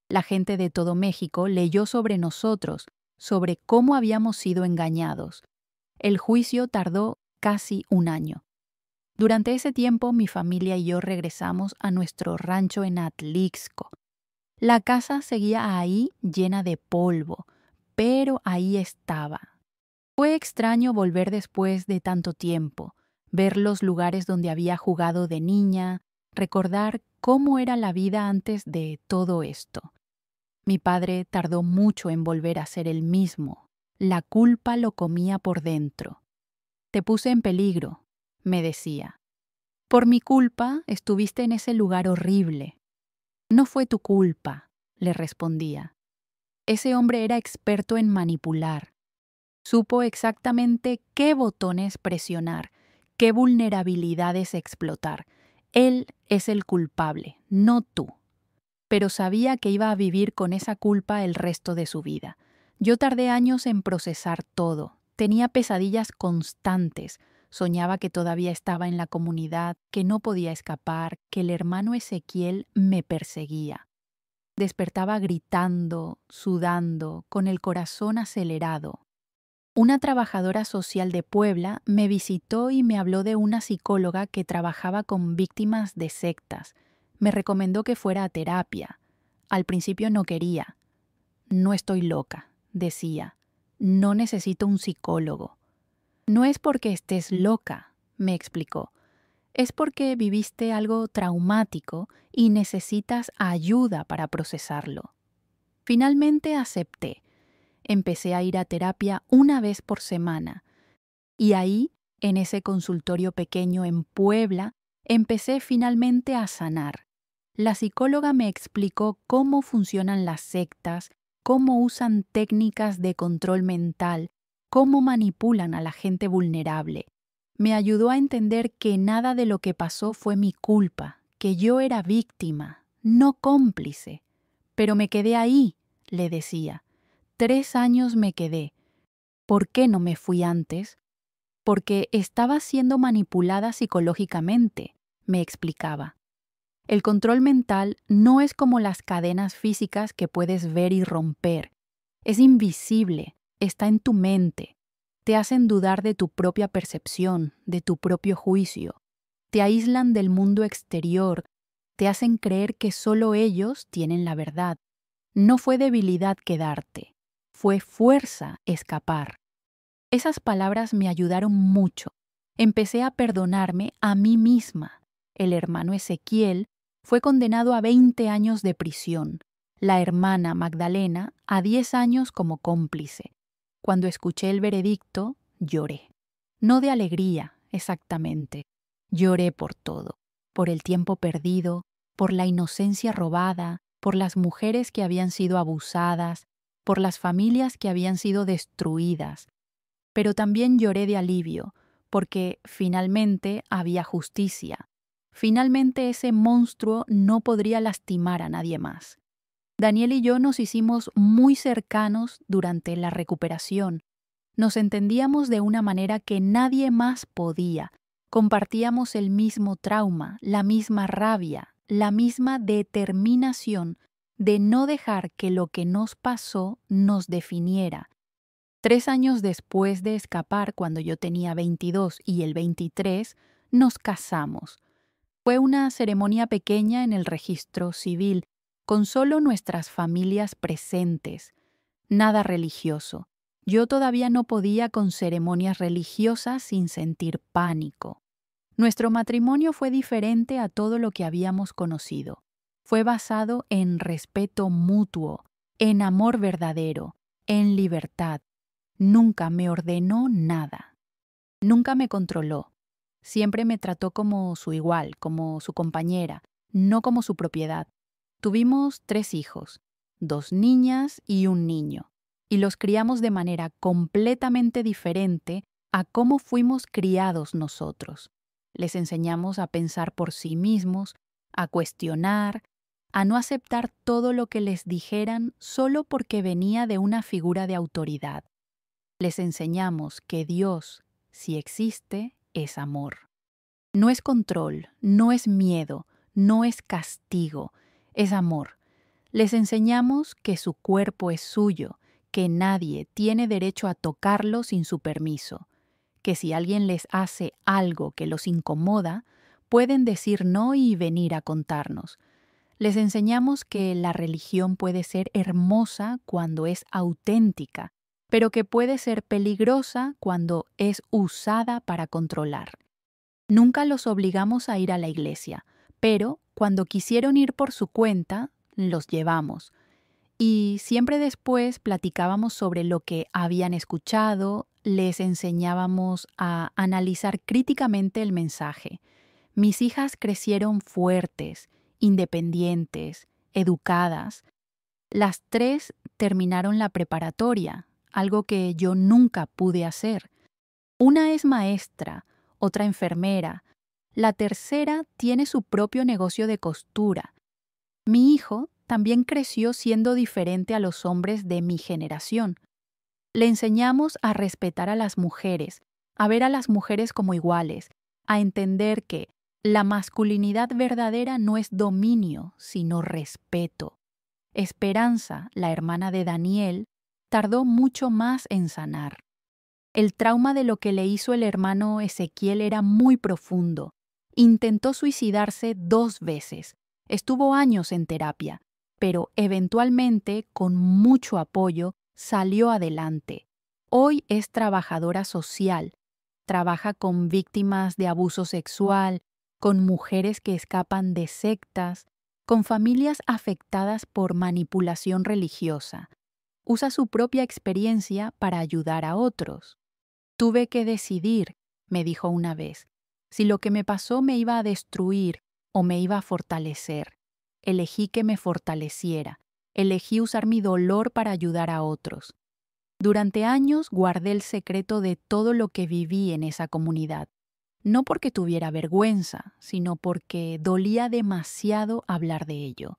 La gente de todo México leyó sobre nosotros, sobre cómo habíamos sido engañados. El juicio tardó casi un año. Durante ese tiempo, mi familia y yo regresamos a nuestro rancho en Atlixco. La casa seguía ahí llena de polvo, pero ahí estaba. Fue extraño volver después de tanto tiempo, ver los lugares donde había jugado de niña, recordar cómo era la vida antes de todo esto. Mi padre tardó mucho en volver a ser el mismo. La culpa lo comía por dentro. Te puse en peligro, me decía. Por mi culpa estuviste en ese lugar horrible. No fue tu culpa, le respondía. Ese hombre era experto en manipular. Supo exactamente qué botones presionar, qué vulnerabilidades explotar. Él es el culpable, no tú. Pero sabía que iba a vivir con esa culpa el resto de su vida. Yo tardé años en procesar todo. Tenía pesadillas constantes. Soñaba que todavía estaba en la comunidad, que no podía escapar, que el hermano Ezequiel me perseguía. Despertaba gritando, sudando, con el corazón acelerado. Una trabajadora social de Puebla me visitó y me habló de una psicóloga que trabajaba con víctimas de sectas. Me recomendó que fuera a terapia. Al principio no quería. No estoy loca, decía. No necesito un psicólogo. No es porque estés loca, me explicó. Es porque viviste algo traumático y necesitas ayuda para procesarlo. Finalmente acepté. Empecé a ir a terapia una vez por semana. Y ahí, en ese consultorio pequeño en Puebla, empecé finalmente a sanar. La psicóloga me explicó cómo funcionan las sectas, cómo usan técnicas de control mental, cómo manipulan a la gente vulnerable. Me ayudó a entender que nada de lo que pasó fue mi culpa, que yo era víctima, no cómplice. Pero me quedé ahí, le decía. 3 años me quedé. ¿Por qué no me fui antes? Porque estaba siendo manipulada psicológicamente, me explicaba. El control mental no es como las cadenas físicas que puedes ver y romper. Es invisible, está en tu mente. Te hacen dudar de tu propia percepción, de tu propio juicio. Te aíslan del mundo exterior, te hacen creer que solo ellos tienen la verdad. No fue debilidad quedarte, fue fuerza escapar. Esas palabras me ayudaron mucho. Empecé a perdonarme a mí misma. El hermano Ezequiel fue condenado a 20 años de prisión. La hermana Magdalena a 10 años como cómplice. Cuando escuché el veredicto, lloré. No de alegría, exactamente. Lloré por todo. Por el tiempo perdido, por la inocencia robada, por las mujeres que habían sido abusadas, por las familias que habían sido destruidas. Pero también lloré de alivio, porque finalmente había justicia. Finalmente ese monstruo no podría lastimar a nadie más. Daniel y yo nos hicimos muy cercanos durante la recuperación. Nos entendíamos de una manera que nadie más podía. Compartíamos el mismo trauma, la misma rabia, la misma determinación de no dejar que lo que nos pasó nos definiera. 3 años después de escapar, cuando yo tenía 22 y él 23, nos casamos. Fue una ceremonia pequeña en el registro civil, con solo nuestras familias presentes. Nada religioso. Yo todavía no podía con ceremonias religiosas sin sentir pánico. Nuestro matrimonio fue diferente a todo lo que habíamos conocido. Fue basado en respeto mutuo, en amor verdadero, en libertad. Nunca me ordenó nada. Nunca me controló. Siempre me trató como su igual, como su compañera, no como su propiedad. Tuvimos 3 hijos, 2 niñas y un niño, y los criamos de manera completamente diferente a cómo fuimos criados nosotros. Les enseñamos a pensar por sí mismos, a cuestionar, a no aceptar todo lo que les dijeran solo porque venía de una figura de autoridad. Les enseñamos que Dios, si existe, es amor. No es control, no es miedo, no es castigo, es amor. Les enseñamos que su cuerpo es suyo, que nadie tiene derecho a tocarlo sin su permiso, que si alguien les hace algo que los incomoda, pueden decir no y venir a contarnos. Les enseñamos que la religión puede ser hermosa cuando es auténtica, pero que puede ser peligrosa cuando es usada para controlar. Nunca los obligamos a ir a la iglesia, pero cuando quisieron ir por su cuenta, los llevamos. Y siempre después platicábamos sobre lo que habían escuchado, les enseñábamos a analizar críticamente el mensaje. Mis hijas crecieron fuertes, independientes, educadas. Las 3 terminaron la preparatoria, algo que yo nunca pude hacer. Una es maestra, otra enfermera. La tercera tiene su propio negocio de costura. Mi hijo también creció siendo diferente a los hombres de mi generación. Le enseñamos a respetar a las mujeres, a ver a las mujeres como iguales, a entender que la masculinidad verdadera no es dominio, sino respeto. Esperanza, la hermana de Daniel, tardó mucho más en sanar. El trauma de lo que le hizo el hermano Ezequiel era muy profundo. Intentó suicidarse 2 veces. Estuvo años en terapia, pero eventualmente, con mucho apoyo, salió adelante. Hoy es trabajadora social. Trabaja con víctimas de abuso sexual, con mujeres que escapan de sectas, con familias afectadas por manipulación religiosa. Usa su propia experiencia para ayudar a otros. Tuve que decidir, me dijo una vez, si lo que me pasó me iba a destruir o me iba a fortalecer. Elegí que me fortaleciera. Elegí usar mi dolor para ayudar a otros. Durante años guardé el secreto de todo lo que viví en esa comunidad. No porque tuviera vergüenza, sino porque dolía demasiado hablar de ello.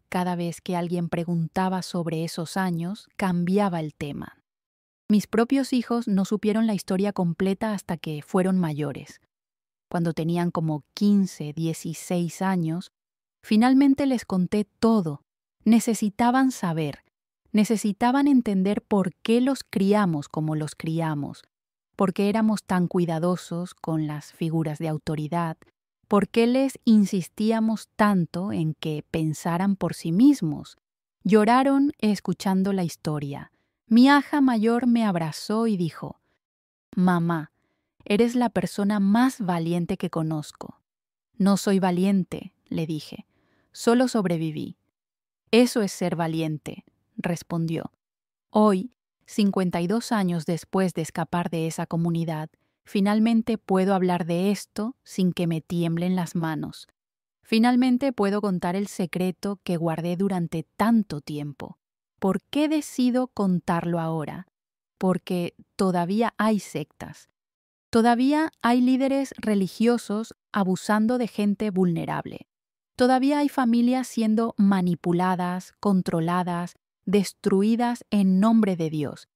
Cada vez que alguien preguntaba sobre esos años, cambiaba el tema. Mis propios hijos no supieron la historia completa hasta que fueron mayores. Cuando tenían como 15, 16 años, finalmente les conté todo. Necesitaban saber, necesitaban entender por qué los criamos como los criamos, por qué éramos tan cuidadosos con las figuras de autoridad, por qué les insistíamos tanto en que pensaran por sí mismos. Lloraron escuchando la historia. Mi hija mayor me abrazó y dijo, «Mamá, eres la persona más valiente que conozco». «No soy valiente», le dije, «solo sobreviví». «Eso es ser valiente», respondió. Hoy, 52 años después de escapar de esa comunidad, finalmente puedo hablar de esto sin que me tiemblen las manos. Finalmente puedo contar el secreto que guardé durante tanto tiempo. ¿Por qué decido contarlo ahora? Porque todavía hay sectas. Todavía hay líderes religiosos abusando de gente vulnerable. Todavía hay familias siendo manipuladas, controladas, destruidas en nombre de Dios.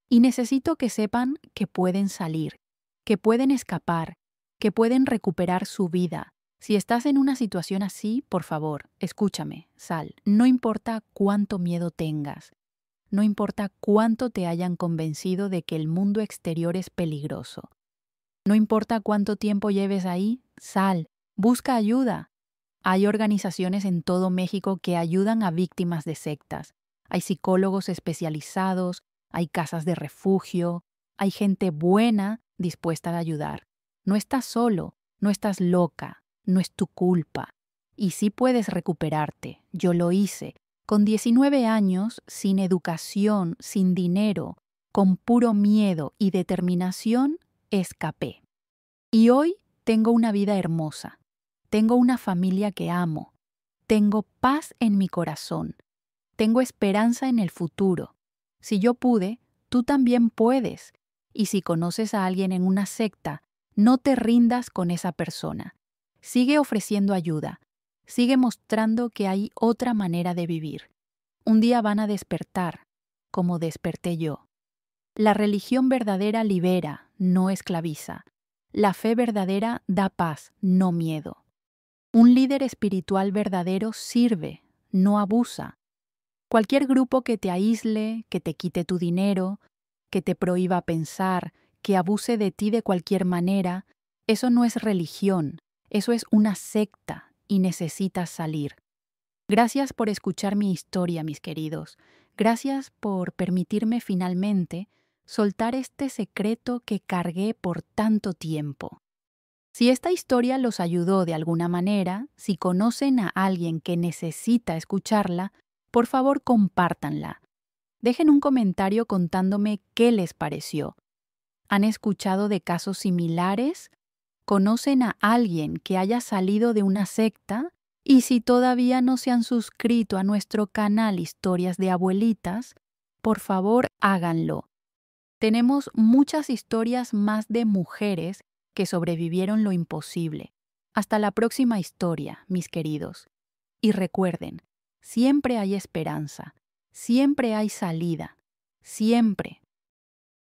Y necesito que sepan que pueden salir, que pueden escapar, que pueden recuperar su vida. Si estás en una situación así, por favor, escúchame, sal. No importa cuánto miedo tengas. No importa cuánto te hayan convencido de que el mundo exterior es peligroso. No importa cuánto tiempo lleves ahí, sal. Busca ayuda. Hay organizaciones en todo México que ayudan a víctimas de sectas. Hay psicólogos especializados, hay casas de refugio, hay gente buena dispuesta a ayudar. No estás solo, no estás loca, no es tu culpa. Y sí puedes recuperarte. Yo lo hice. Con 19 años, sin educación, sin dinero, con puro miedo y determinación, escapé. Y hoy tengo una vida hermosa. Tengo una familia que amo. Tengo paz en mi corazón. Tengo esperanza en el futuro. Si yo pude, tú también puedes. Y si conoces a alguien en una secta, no te rindas con esa persona. Sigue ofreciendo ayuda. Sigue mostrando que hay otra manera de vivir. Un día van a despertar, como desperté yo. La religión verdadera libera, no esclaviza. La fe verdadera da paz, no miedo. Un líder espiritual verdadero sirve, no abusa. Cualquier grupo que te aísle, que te quite tu dinero, que te prohíba pensar, que abuse de ti de cualquier manera, eso no es religión, eso es una secta y necesitas salir. Gracias por escuchar mi historia, mis queridos. Gracias por permitirme finalmente soltar este secreto que cargué por tanto tiempo. Si esta historia los ayudó de alguna manera, si conocen a alguien que necesita escucharla, por favor compártanla. Dejen un comentario contándome qué les pareció. ¿Han escuchado de casos similares? ¿Conocen a alguien que haya salido de una secta? Y si todavía no se han suscrito a nuestro canal Historias de Abuelitas, por favor háganlo. Tenemos muchas historias más de mujeres que sobrevivieron lo imposible. Hasta la próxima historia, mis queridos. Y recuerden, siempre hay esperanza, siempre hay salida, siempre